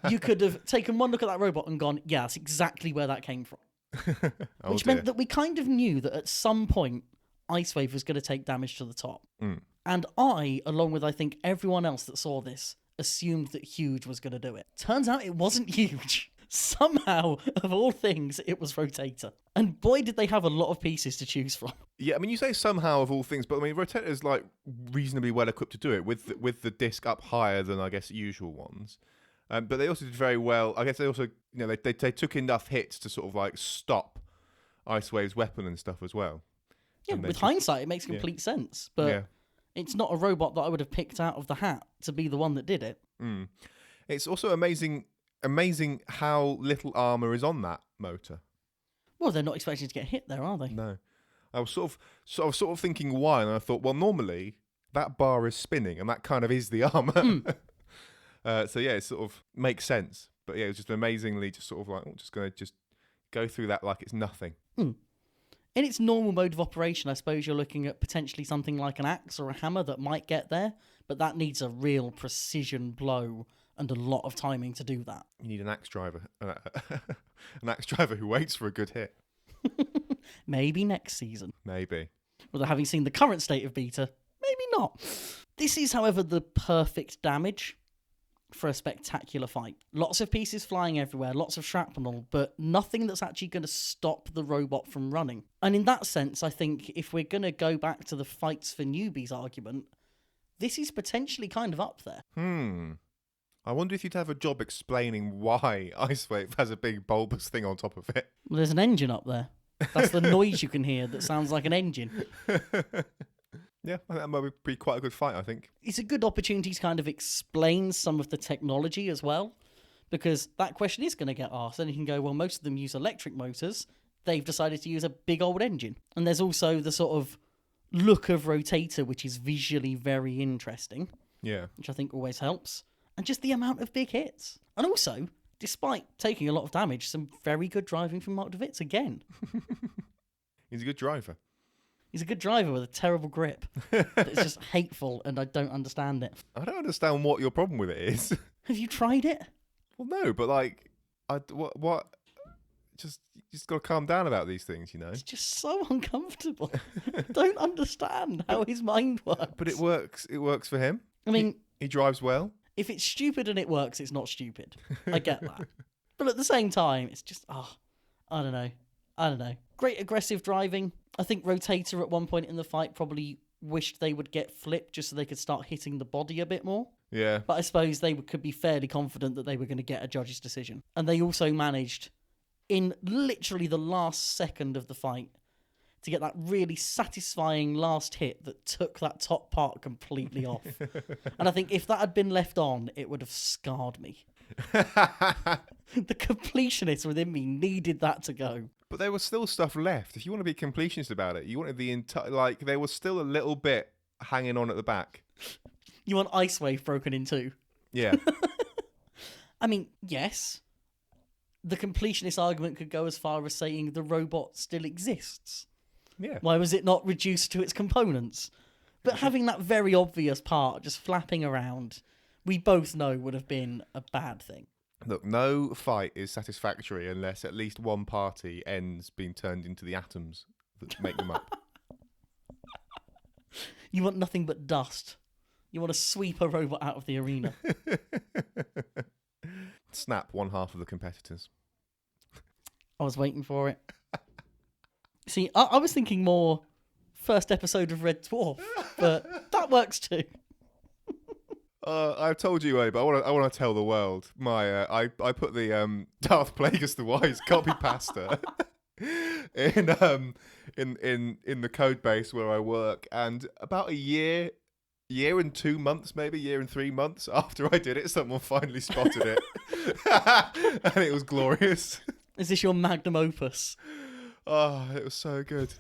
You could have taken one look at that robot and gone, yeah, that's exactly where that came from. Which meant that we kind of knew that at some point, Ice Wave was going to take damage to the top. And I, along with I think everyone else that saw this, assumed that Huge was going to do it. Turns out it wasn't Huge. Somehow, of all things, it was Rotator. And boy, did they have a lot of pieces to choose from. Yeah, I mean, you say somehow of all things, but I mean, Rotator's like reasonably well equipped to do it with the disc up higher than I guess usual ones. But they also did very well. I guess they also, they took enough hits to sort of like stop Ice Wave's weapon and stuff as well. Yeah, with hindsight, it makes complete sense. But it's not a robot that I would have picked out of the hat to be the one that did it. It's also amazing how little armor is on that motor. Well, they're not expecting to get hit there, are they? No. I was sort of thinking why, and I thought, well, normally that bar is spinning, and that kind of is the armor. So yeah, it sort of makes sense. But yeah, it was just amazingly just sort of like, I'm just going to just go through that like it's nothing. In its normal mode of operation, I suppose you're looking at potentially something like an axe or a hammer that might get there, but that needs a real precision blow and a lot of timing to do that. You need an axe driver. An axe driver who waits for a good hit. Maybe next season. Maybe. Although having seen the current state of beta, maybe not. This is, however, the perfect damage for a spectacular fight. Lots of pieces flying everywhere, lots of shrapnel, but nothing that's actually going to stop the robot from running. And in that sense, I think if we're going to go back to the fights for newbies argument, this is potentially kind of up there. I wonder if you'd have a job explaining why Ice Wave has a big bulbous thing on top of it. Well, there's an engine up there. That's the noise you can hear that sounds like an engine. Yeah, I think that might be quite a good fight, I think. It's a good opportunity to kind of explain some of the technology as well, because that question is going to get asked. And you can go, well, most of them use electric motors. They've decided to use a big old engine. And there's also the sort of look of Rotator, which is visually very interesting. Yeah. Which I think always helps. And just the amount of big hits. And also, despite taking a lot of damage, some very good driving from Mark DeWitts again. He's a good driver. He's a good driver with a terrible grip. It's just hateful, and I don't understand it. I don't understand what your problem with it is. Have you tried it? Well, no, but like, what? You just got to calm down about these things, you know. It's just so uncomfortable. I don't understand how his mind works. But it works. It works for him. I mean, he drives well. If it's stupid and it works, it's not stupid. I get that. But at the same time, it's just, I don't know. Great aggressive driving. I think Rotator at one point in the fight probably wished they would get flipped just so they could start hitting the body a bit more. Yeah. But I suppose they could be fairly confident that they were going to get a judge's decision. And they also managed, in literally the last second of the fight, to get that really satisfying last hit that took that top part completely off. And I think if that had been left on, it would have scarred me. The completionist within me needed that to go. But there was still stuff left. If you want to be completionist about it, you wanted the entire, like, there was still a little bit hanging on at the back. You want Ice Wave broken in two? Yeah. I mean, yes. The completionist argument could go as far as saying the robot still exists. Yeah. Why was it not reduced to its components? But having that very obvious part just flapping around, we both know would have been a bad thing. Look, no fight is satisfactory unless at least one party ends being turned into the atoms that make them up. You want nothing but dust. You want to sweep a robot out of the arena. Snap one half of the competitors. I was waiting for it. See, I was thinking more first episode of Red Dwarf, but that works too. I've told you already, but I want to tell the world. I put the Darth Plagueis the Wise copy pasta in the code base where I work, and about a year year and 2 months, maybe year and 3 months after I did it, someone finally spotted it, and it was glorious. Is this your magnum opus? Oh, it was so good.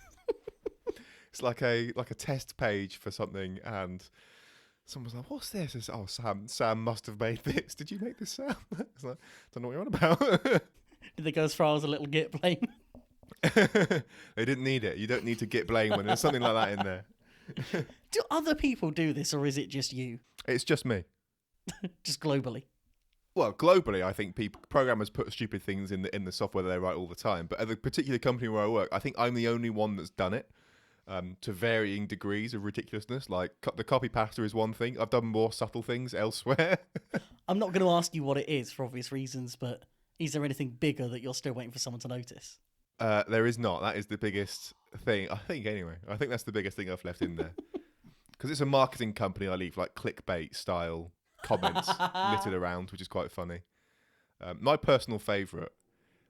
It's like a test page for something, and someone's like, "What's this?" I said, "Oh, Sam must have made this. Did you make this, Sam?" It's like, "Don't know what you're on about." Did they go as far as a little git blame? They didn't need it. You don't need to get blame when there's something like that in there. Do other people do this, or is it just you? It's just me. Just globally? Well, globally, I think programmers put stupid things in the software that they write all the time. But at the particular company where I work, I think I'm the only one that's done it. To varying degrees of ridiculousness. Like the copy pasta is one thing. I've done more subtle things elsewhere. I'm not going to ask you what it is for obvious reasons, but is there anything bigger that you're still waiting for someone to notice? There is not. That is the biggest thing. I think anyway. I think that's the biggest thing I've left in there. Because it's a marketing company, I leave like clickbait style comments littered around, which is quite funny. My personal favourite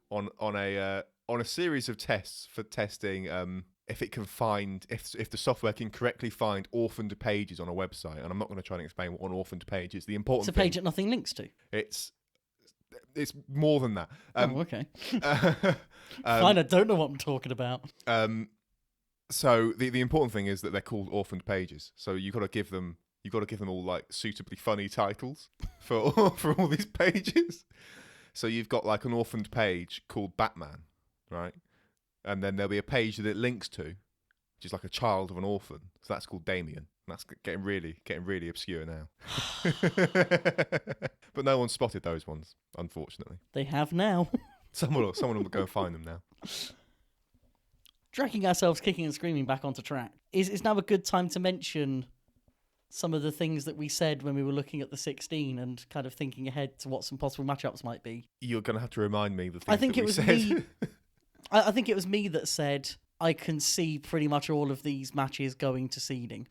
on a series of tests for testing if it can find if the software can correctly find orphaned pages on a website, and I'm not going to try and explain what an orphaned page is. The important It's a page that nothing links to. It's more than that. Okay. Fine, I don't know what I'm talking about. So the important thing is that they're called orphaned pages. So you've got to give them all like suitably funny titles for all these pages. So you've got like an orphaned page called Batman, right? And then there'll be a page that it links to, which is like a child of an orphan. So that's called Damien. And that's getting really obscure now. But no one spotted those ones, unfortunately. They have now. Someone will go and find them now. Dragging ourselves kicking and screaming back onto track. Is now a good time to mention some of the things that we said when we were looking at the 16 and kind of thinking ahead to what some possible matchups might be? You're going to have to remind me the things I think that it we was said. me. I think it was me that said I can see pretty much all of these matches going to seeding.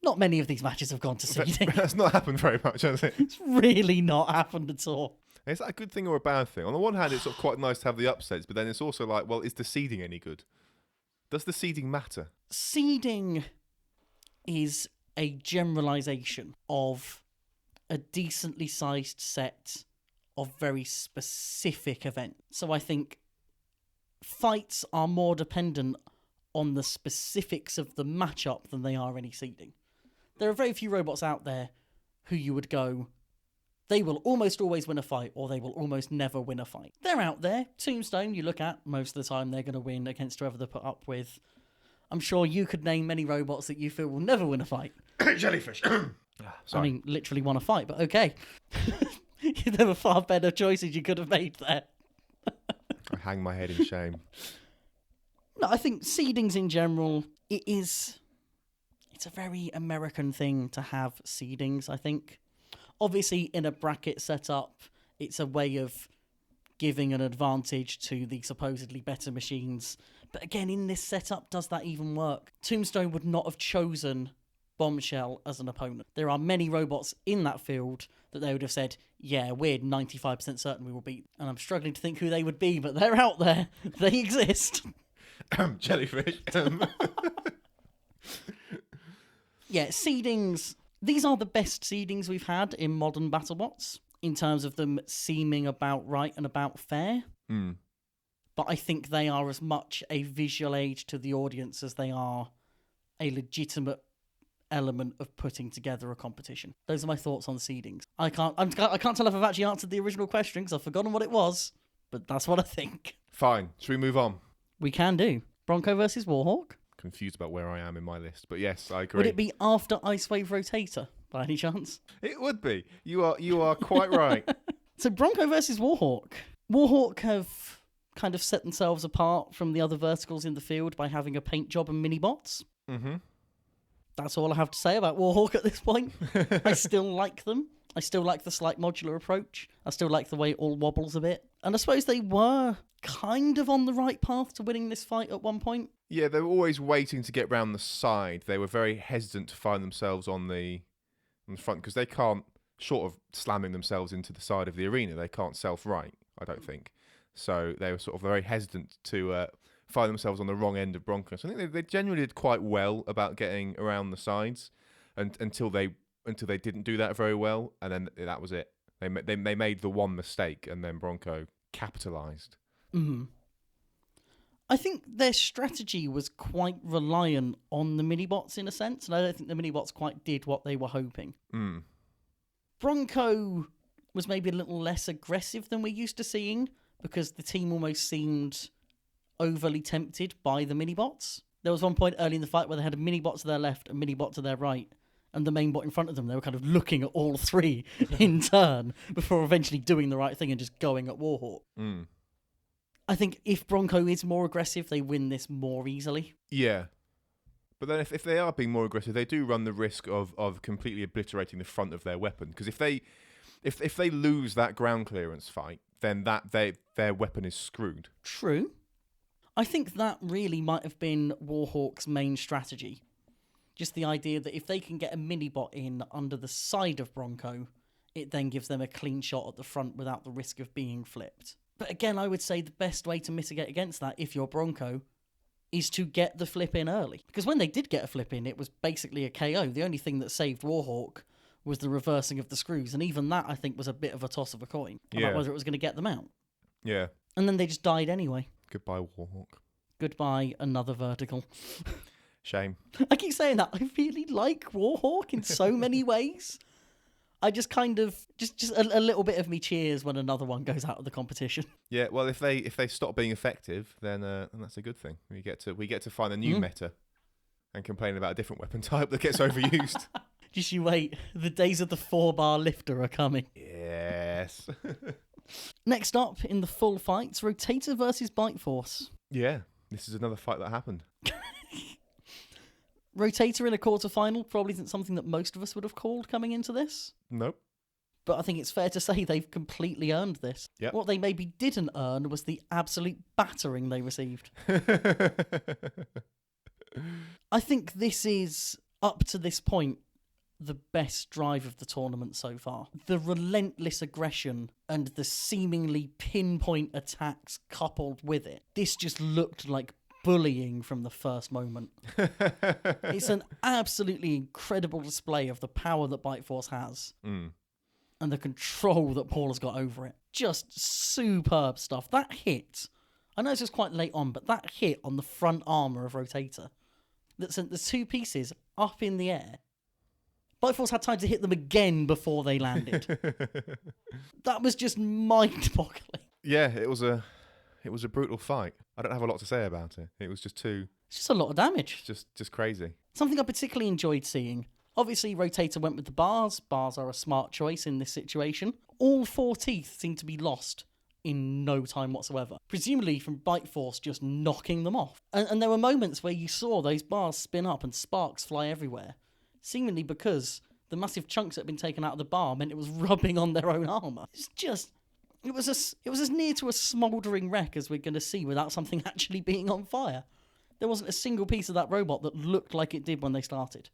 Not many of these matches have gone to seeding. That's not happened very much, has it? It's really not happened at all. Is that a good thing or a bad thing? On the one hand, it's sort of quite nice to have the upsets, but then it's also like, well, is the seeding any good? Does the seeding matter? Seeding is a generalisation of a decently sized set of very specific events. So I think fights are more dependent on the specifics of the matchup than they are any seeding. There are very few robots out there who you would go, they will almost always win a fight, or they will almost never win a fight. They're out there. Tombstone, you look at, most of the time they're going to win against whoever they put up with. I'm sure you could name many robots that you feel will never win a fight. Jellyfish. I mean, literally won a fight, but okay. There were far better choices you could have made there. I hang my head in shame. No, I think seedings in general, it's a very American thing to have seedings, I think. Obviously, in a bracket setup, it's a way of giving an advantage to the supposedly better machines. But again, in this setup, does that even work? Tombstone would not have chosen Bombshell as an opponent. There are many robots in that field that they would have said, yeah, we're 95% certain we will beat. And I'm struggling to think who they would be, but they're out there. They exist. Jellyfish. Yeah, seedings. These are the best seedings we've had in modern BattleBots in terms of them seeming about right and about fair. Mm. But I think they are as much a visual aid to the audience as they are a legitimate element of putting together a competition. Those are my thoughts on seedings. I can't tell if I've actually answered the original question because I've forgotten what it was, but that's what I think. Fine. Should we move on? We can do. Bronco versus Warhawk. Confused about where I am in my list, but yes, I agree. Would it be after Ice Wave Rotator, by any chance? It would be. You are quite right. So Bronco versus Warhawk. Warhawk have kind of set themselves apart from the other verticals in the field by having a paint job and mini bots. Mm-hmm. That's all I have to say about Warhawk at this point. I still like them. I still like the slight modular approach. I still like the way it all wobbles a bit. And I suppose they were kind of on the right path to winning this fight at one point. Yeah, they were always waiting to get round the side. They were very hesitant to find themselves on the front because they can't, short of slamming themselves into the side of the arena, they can't self-right, I don't think. So they were sort of very hesitant to find themselves on the wrong end of Broncos. I think they generally did quite well about getting around the sides. until they didn't do that very well, and then that was it. They made the one mistake, and then Bronco capitalised. Mm. I think their strategy was quite reliant on the mini-bots in a sense, and I don't think the mini-bots quite did what they were hoping. Mm. Bronco was maybe a little less aggressive than we're used to seeing, because the team almost seemed overly tempted by the mini-bots. There was one point early in the fight where they had a mini-bot to their left, a mini-bot to their right, and the main bot in front of them. They were kind of looking at all three in turn before eventually doing the right thing and just going at Warhawk. Mm. I think if Bronco is more aggressive, they win this more easily. Yeah. But then if they are being more aggressive, they do run the risk of completely obliterating the front of their weapon. Because if they lose that ground clearance fight, then their weapon is screwed. True. I think that really might have been Warhawk's main strategy. Just the idea that if they can get a mini-bot in under the side of Bronco, it then gives them a clean shot at the front without the risk of being flipped. But again, I would say the best way to mitigate against that, if you're Bronco, is to get the flip in early. Because when they did get a flip in, it was basically a KO. The only thing that saved Warhawk was the reversing of the screws, and even that, I think, was a bit of a toss of a coin about whether it was going to get them out. Yeah. And then they just died anyway. Goodbye, Warhawk. Goodbye, another vertical. Shame. I keep saying that. I really like Warhawk in so many ways. I just kind of just a little bit of me cheers when another one goes out of the competition. Yeah, well, if they stop being effective, then that's a good thing. We get to find a new meta and complain about a different weapon type that gets overused. Just you wait. The days of the 4-bar lifter are coming. Yes. Next up in the full fights, Rotator versus Bite Force. Yeah, this is another fight that happened. Rotator in a quarterfinal probably isn't something that most of us would have called coming into this. Nope. But I think it's fair to say they've completely earned this. Yep. What they maybe didn't earn was the absolute battering they received. I think this is, up to this point, the best drive of the tournament so far. The relentless aggression and the seemingly pinpoint attacks coupled with it. This just looked like bullying from the first moment. It's an absolutely incredible display of the power that Bite Force has and the control that Paul has got over it. Just superb stuff. That hit, I know this was quite late on, but that hit on the front armour of Rotator that sent the two pieces up in the air. Bite Force had time to hit them again before they landed. That was just mind-boggling. Yeah, it was a brutal fight. I don't have a lot to say about it. It was just It's just a lot of damage. just crazy. Something I particularly enjoyed seeing. Obviously, Rotator went with the bars. Bars are a smart choice in this situation. All 4 teeth seem to be lost in no time whatsoever. Presumably from Bite Force just knocking them off. And there were moments where you saw those bars spin up and sparks fly everywhere. Seemingly because the massive chunks that had been taken out of the bar meant it was rubbing on their own armour. It was as near to a smouldering wreck as we're going to see without something actually being on fire. There wasn't a single piece of that robot that looked like it did when they started.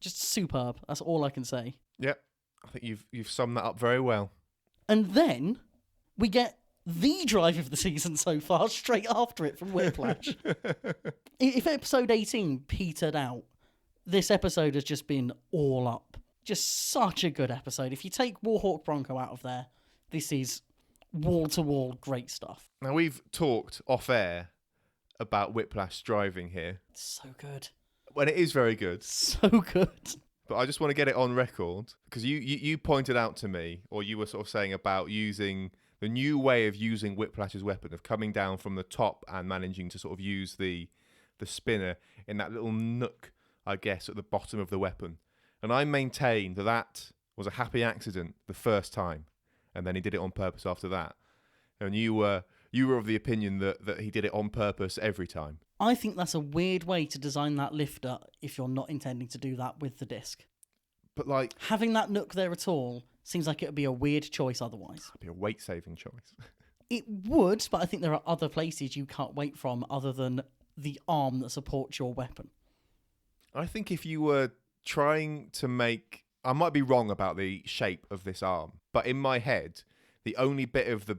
Just superb. That's all I can say. Yep, I think you've summed that up very well. And then we get the drive of the season so far, straight after it from Whiplash. If episode 18 petered out, this episode has just been all up. Just such a good episode. If you take Warhawk Bronco out of there, this is wall-to-wall great stuff. Now, we've talked off-air about Whiplash driving here. It's so good. When it is very good. So good. But I just want to get it on record, because you pointed out to me, or you were sort of saying about using the new way of using Whiplash's weapon, of coming down from the top and managing to sort of use the spinner in that little nook, I guess, at the bottom of the weapon. And I maintain that was a happy accident the first time, and then he did it on purpose after that. And you were of the opinion that he did it on purpose every time. I think that's a weird way to design that lifter if you're not intending to do that with the disc. But like, having that nook there at all seems like it would be a weird choice otherwise. It'd be a weight-saving choice. It would, but I think there are other places you can't weight from other than the arm that supports your weapon. I think if you were trying to make... I might be wrong about the shape of this arm, but in my head, the only bit of the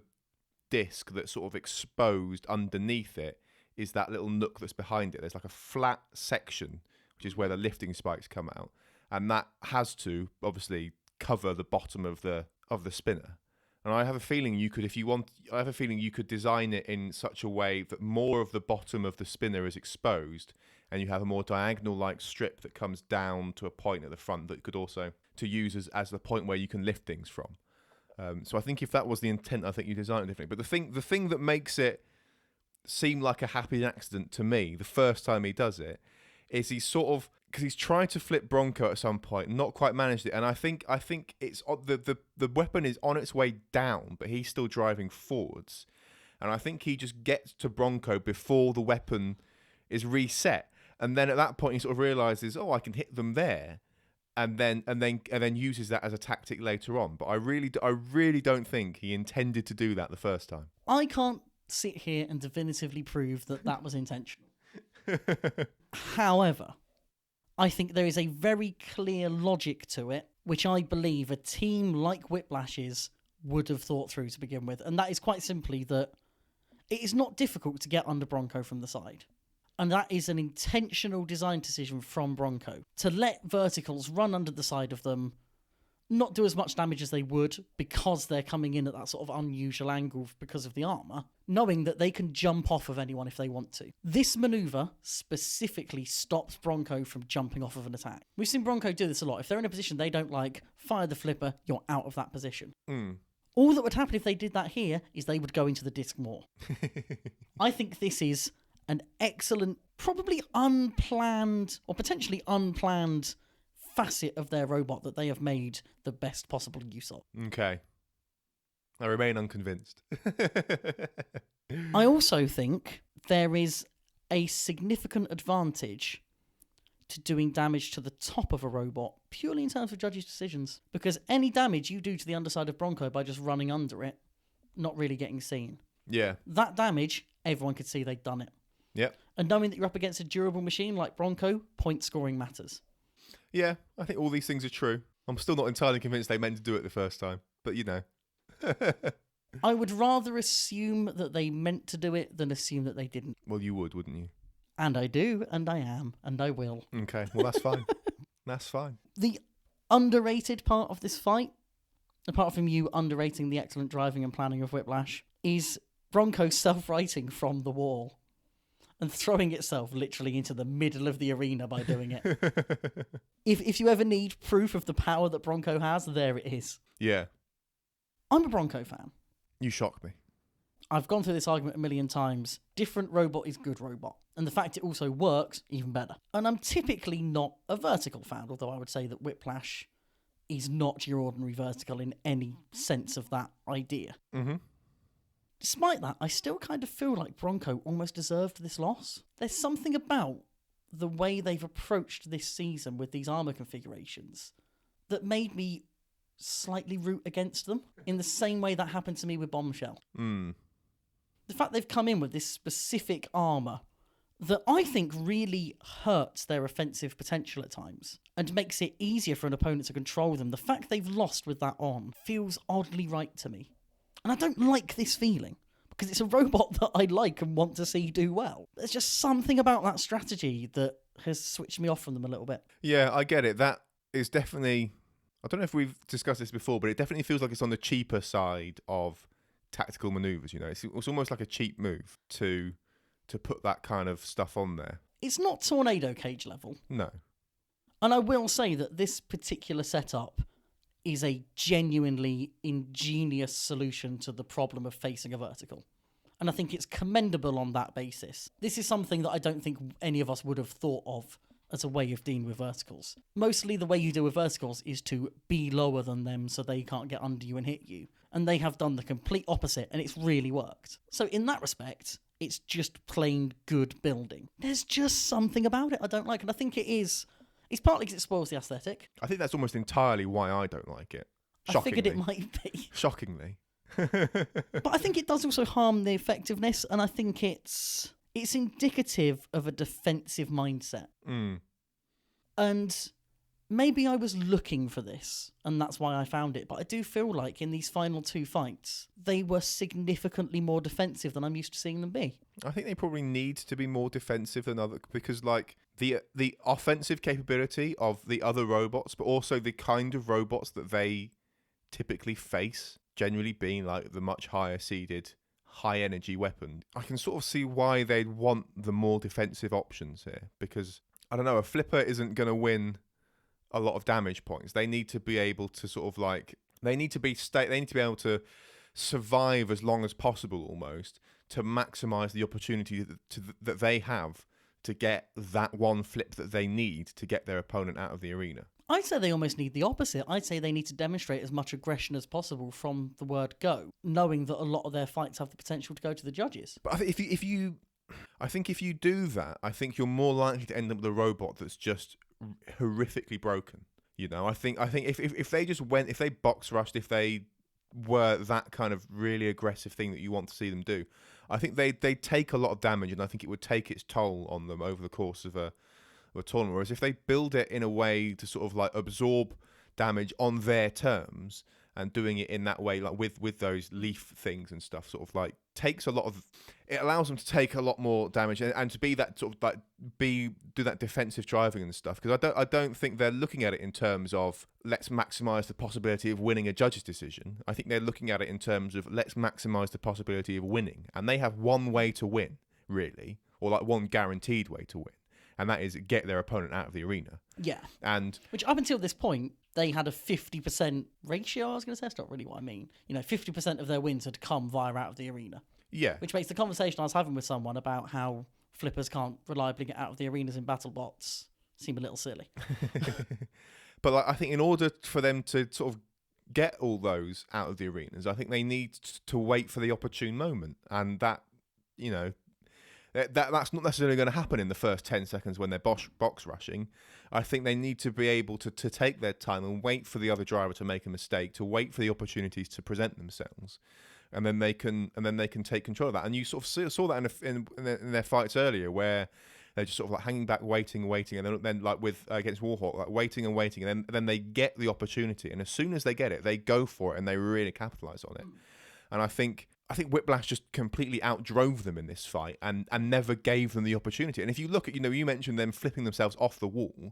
disc that's sort of exposed underneath it is that little nook that's behind it. There's like a flat section, which is where the lifting spikes come out. and that has to obviously cover the bottom of the spinner. And I have a feeling you could, I have a feeling you could design it in such a way that more of the bottom of the spinner is exposed, and you have a more diagonal-like strip that comes down to a point at the front that could also to use as the point where you can lift things from. So I think if that was the intent, I think you design it differently. But the thing that makes it seem like a happy accident to me the first time he does it is he's sort of, because he's tried to flip Bronco at some point, not quite managed it, and I think it's the weapon is on its way down, but he's still driving forwards, and I think he just gets to Bronco before the weapon is reset, and then at that point he sort of realizes, oh, I can hit them there, and then uses that as a tactic later on. But I really don't think he intended to do that the first time. I can't sit here and definitively prove that was intentional. However, I think there is a very clear logic to it, which I believe a team like Whiplash's would have thought through to begin with. And that is quite simply that it is not difficult to get under Bronco from the side. And that is an intentional design decision from Bronco to let verticals run under the side of them, not do as much damage as they would because they're coming in at that sort of unusual angle because of the armour, knowing that they can jump off of anyone if they want to. This manoeuvre specifically stops Bronco from jumping off of an attack. We've seen Bronco do this a lot. If they're in a position they don't like, fire the flipper, you're out of that position. All that would happen if they did that here is they would go into the disc more. I think this is an excellent, probably unplanned, or potentially unplanned facet of their robot that they have made the best possible use of. Okay. I remain unconvinced. I also think there is a significant advantage to doing damage to the top of a robot, purely in terms of judges' decisions. Because any damage you do to the underside of Bronco by just running under it, not really getting seen. Yeah. That damage, everyone could see they'd done it. Yep. And knowing that you're up against a durable machine like Bronco, point scoring matters. Yeah, I think all these things are true. I'm still not entirely convinced they meant to do it the first time, but you know. I would rather assume that they meant to do it than assume that they didn't. Well, you would, wouldn't you? And I do, and I am, and I will. Okay, well, that's fine. That's fine. The underrated part of this fight, apart from you underrating the excellent driving and planning of Whiplash, is Bronco self-righting from the wall and throwing itself literally into the middle of the arena by doing it. If you ever need proof of the power that Bronco has, there it is. Yeah. I'm a Bronco fan. You shock me. I've gone through this argument a million times. Different robot is good robot. And the fact it also works, even better. And I'm typically not a vertical fan, although I would say that Whiplash is not your ordinary vertical in any sense of that idea. Mm-hmm. Despite that, I still kind of feel like Bronco almost deserved this loss. There's something about the way they've approached this season with these armour configurations that made me slightly root against them in the same way that happened to me with Bombshell. The fact they've come in with this specific armour that I think really hurts their offensive potential at times and makes it easier for an opponent to control them. The fact they've lost with that on feels oddly right to me. And I don't like this feeling because it's a robot that I like and want to see do well. There's just something about that strategy that has switched me off from them a little bit. Yeah, I get it. That is definitely... I don't know if we've discussed this before, but it definitely feels like it's on the cheaper side of tactical manoeuvres, you know. It's almost like a cheap move to put that kind of stuff on there. It's not Tornado Cage level. No. And I will say that this particular setup is a genuinely ingenious solution to the problem of facing a vertical. And I think it's commendable on that basis. This is something that I don't think any of us would have thought of as a way of dealing with verticals. Mostly the way you deal with verticals is to be lower than them so they can't get under you and hit you. And they have done the complete opposite, and it's really worked. So in that respect, it's just plain good building. There's just something about it I don't like, and I think it's partly because it spoils the aesthetic. I think that's almost entirely why I don't like it. I figured it might be. Shockingly. But I think it does also harm the effectiveness, and I think it's indicative of a defensive mindset. And maybe I was looking for this, and that's why I found it. But I do feel like in these final two fights, they were significantly more defensive than I'm used to seeing them be. I think they probably need to be more defensive than other, because like the offensive capability of the other robots, but also the kind of robots that they typically face, generally being like the much higher seeded, high energy weapon. I can sort of see why they'd want the more defensive options here, because I don't know, a flipper isn't going to win a lot of damage points. They need to be able to sort of like they need to be able to survive as long as possible, almost, to maximize the opportunity that they have to get that one flip that they need to get their opponent out of the arena. I'd say they almost need the opposite. I'd say they need to demonstrate as much aggression as possible from the word go, knowing that a lot of their fights have the potential to go to the judges. But I think if you do that, I think you're more likely to end up with a robot that's just horrifically broken. You know, I think if they box rushed, if they were that kind of really aggressive thing that you want to see them do, I think they take a lot of damage, and I think it would take its toll on them over the course of a tournament. Whereas if they build it in a way to sort of like absorb damage on their terms, and doing it in that way, like with those leaf things and stuff, sort of like it allows them to take a lot more damage and to be that sort of like do that defensive driving and stuff. Because I don't think they're looking at it in terms of let's maximize the possibility of winning a judge's decision. I think they're looking at it in terms of let's maximize the possibility of winning, and they have one way to win, really, or like one guaranteed way to win, and that is get their opponent out of the arena. Yeah. And which up until this point, they had a 50% ratio, I was going to say. That's not really what I mean. 50% of their wins had come via out of the arena. Yeah. Which makes the conversation I was having with someone about how flippers can't reliably get out of the arenas in BattleBots seem a little silly. But like, I think in order for them to sort of get all those out of the arenas, I think they need to wait for the opportune moment. And that, that's not necessarily going to happen in the first 10 seconds when they're box rushing. I think they need to be able to take their time and wait for the other driver to make a mistake, to wait for the opportunities to present themselves, and then they can take control of that. And you sort of saw that in their fights earlier, where they're just sort of like hanging back, waiting, and then like with against Warhawk, like waiting, and then they get the opportunity, and as soon as they get it, they go for it and they really capitalize on it. And I think Whiplash just completely outdrove them in this fight and never gave them the opportunity. And if you look at, you mentioned them flipping themselves off the wall.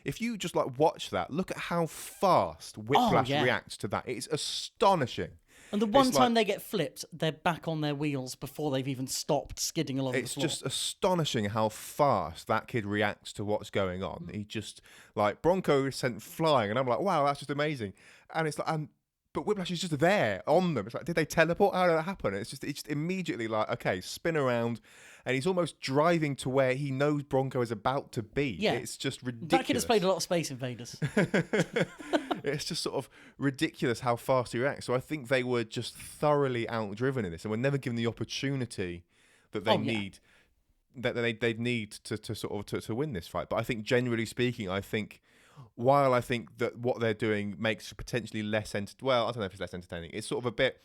If you just like watch that, look at how fast Whiplash reacts to that. It's astonishing. And the one time they get flipped, they're back on their wheels before they've even stopped skidding along the floor. It's just astonishing how fast that kid reacts to what's going on. He just, like, Bronco is sent flying, and I'm like, wow, that's just amazing. And it's like, but Whiplash is just there on them. It's like, did they teleport? How did that happen? It's just immediately like, okay, spin around, and he's almost driving to where he knows Bronco is about to be. Yeah. It's just ridiculous. That kid has played a lot of Space Invaders. It's just sort of ridiculous how fast he reacts. So I think they were just thoroughly outdriven in this, and were never given the opportunity that they need. That they'd need to sort of to win this fight. But I think, generally speaking, while I think that what they're doing makes potentially less well, I don't know if it's less entertaining. It's sort of a bit.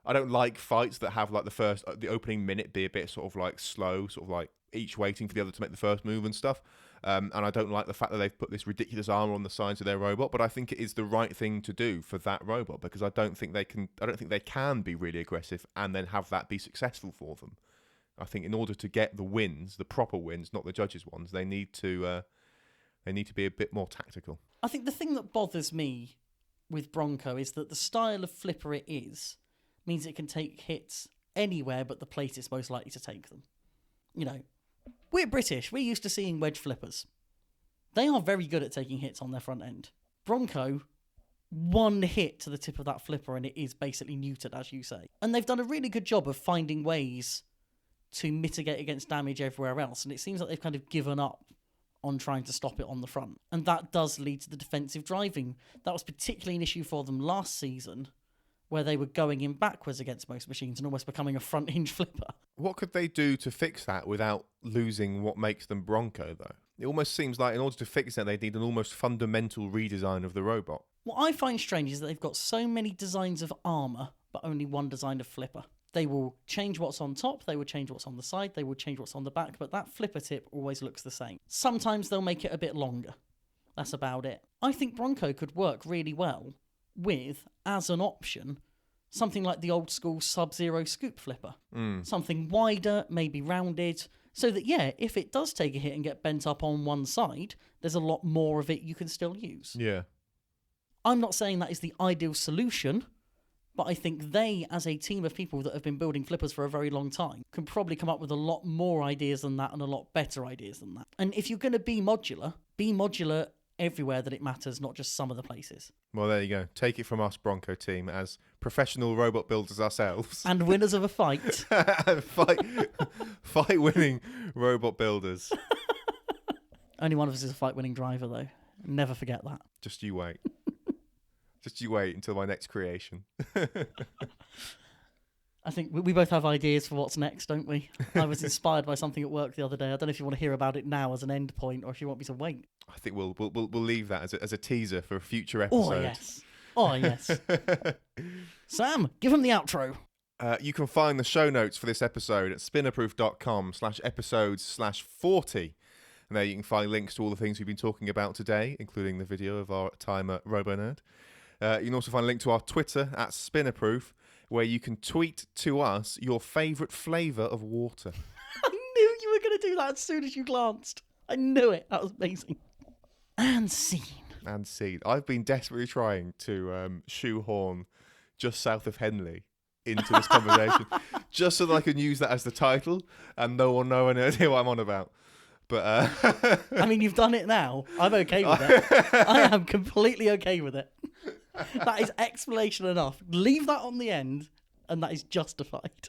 I don't like fights that have like the opening minute be a bit sort of like slow, sort of like each waiting for the other to make the first move and stuff. And I don't like the fact that they've put this ridiculous armor on the sides of their robot. But I think it is the right thing to do for that robot, because I don't think they can be really aggressive and then have that be successful for them. I think in order to get the wins, the proper wins, not the judges' ones, they need to be a bit more tactical. I think the thing that bothers me with Bronco is that the style of flipper it is means it can take hits anywhere but the place it's most likely to take them. We're British. We're used to seeing wedge flippers. They are very good at taking hits on their front end. Bronco, one hit to the tip of that flipper and it is basically neutered, as you say. And they've done a really good job of finding ways to mitigate against damage everywhere else. And it seems like they've kind of given up on trying to stop it on the front. And that does lead to the defensive driving. That was particularly an issue for them last season, where they were going in backwards against most machines and almost becoming a front hinge flipper. What could they do to fix that without losing what makes them Bronco, though? It almost seems like in order to fix that, they need an almost fundamental redesign of the robot. What I find strange is that they've got so many designs of armour, but only one design of flipper. They will change what's on top, they will change what's on the side, they will change what's on the back, but that flipper tip always looks the same. Sometimes they'll make it a bit longer. That's about it. I think Bronco could work really well with, as an option, something like the old school Sub-Zero scoop flipper. Something wider, maybe rounded, So that, yeah, if it does take a hit and get bent up on one side, there's a lot more of it you can still use. Yeah. I'm not saying that is the ideal solution, but I think they, as a team of people that have been building flippers for a very long time, can probably come up with a lot more ideas than that and a lot better ideas than that. And if you're going to be modular everywhere that it matters, not just some of the places. Well, there you go. Take it from us, Bronco team, as professional robot builders ourselves. And winners of a fight. Fight-winning robot builders. Only one of us is a fight-winning driver, though. Never forget that. Just you wait. Just you wait until my next creation. I think we both have ideas for what's next, don't we? I was inspired by something at work the other day. I don't know if you want to hear about it now as an end point or if you want me to wait. I think we'll leave that as a teaser for a future episode. Oh, yes. Sam, give him the outro. You can find the show notes for this episode at spinnerproof.com/episodes/40. And there you can find links to all the things we've been talking about today, including the video of our time at RoboNerd. You can also find a link to our Twitter at Spinnerproof, where you can tweet to us your favourite flavour of water. I knew you were going to do that as soon as you glanced. I knew it. That was amazing. And scene. And scene. I've been desperately trying to shoehorn just south of Henley into this conversation, just so that I can use that as the title and no one know any idea what I'm on about. But I mean, you've done it now. I'm okay with it. I am completely okay with it. That is explanation enough. Leave that on the end, and that is justified.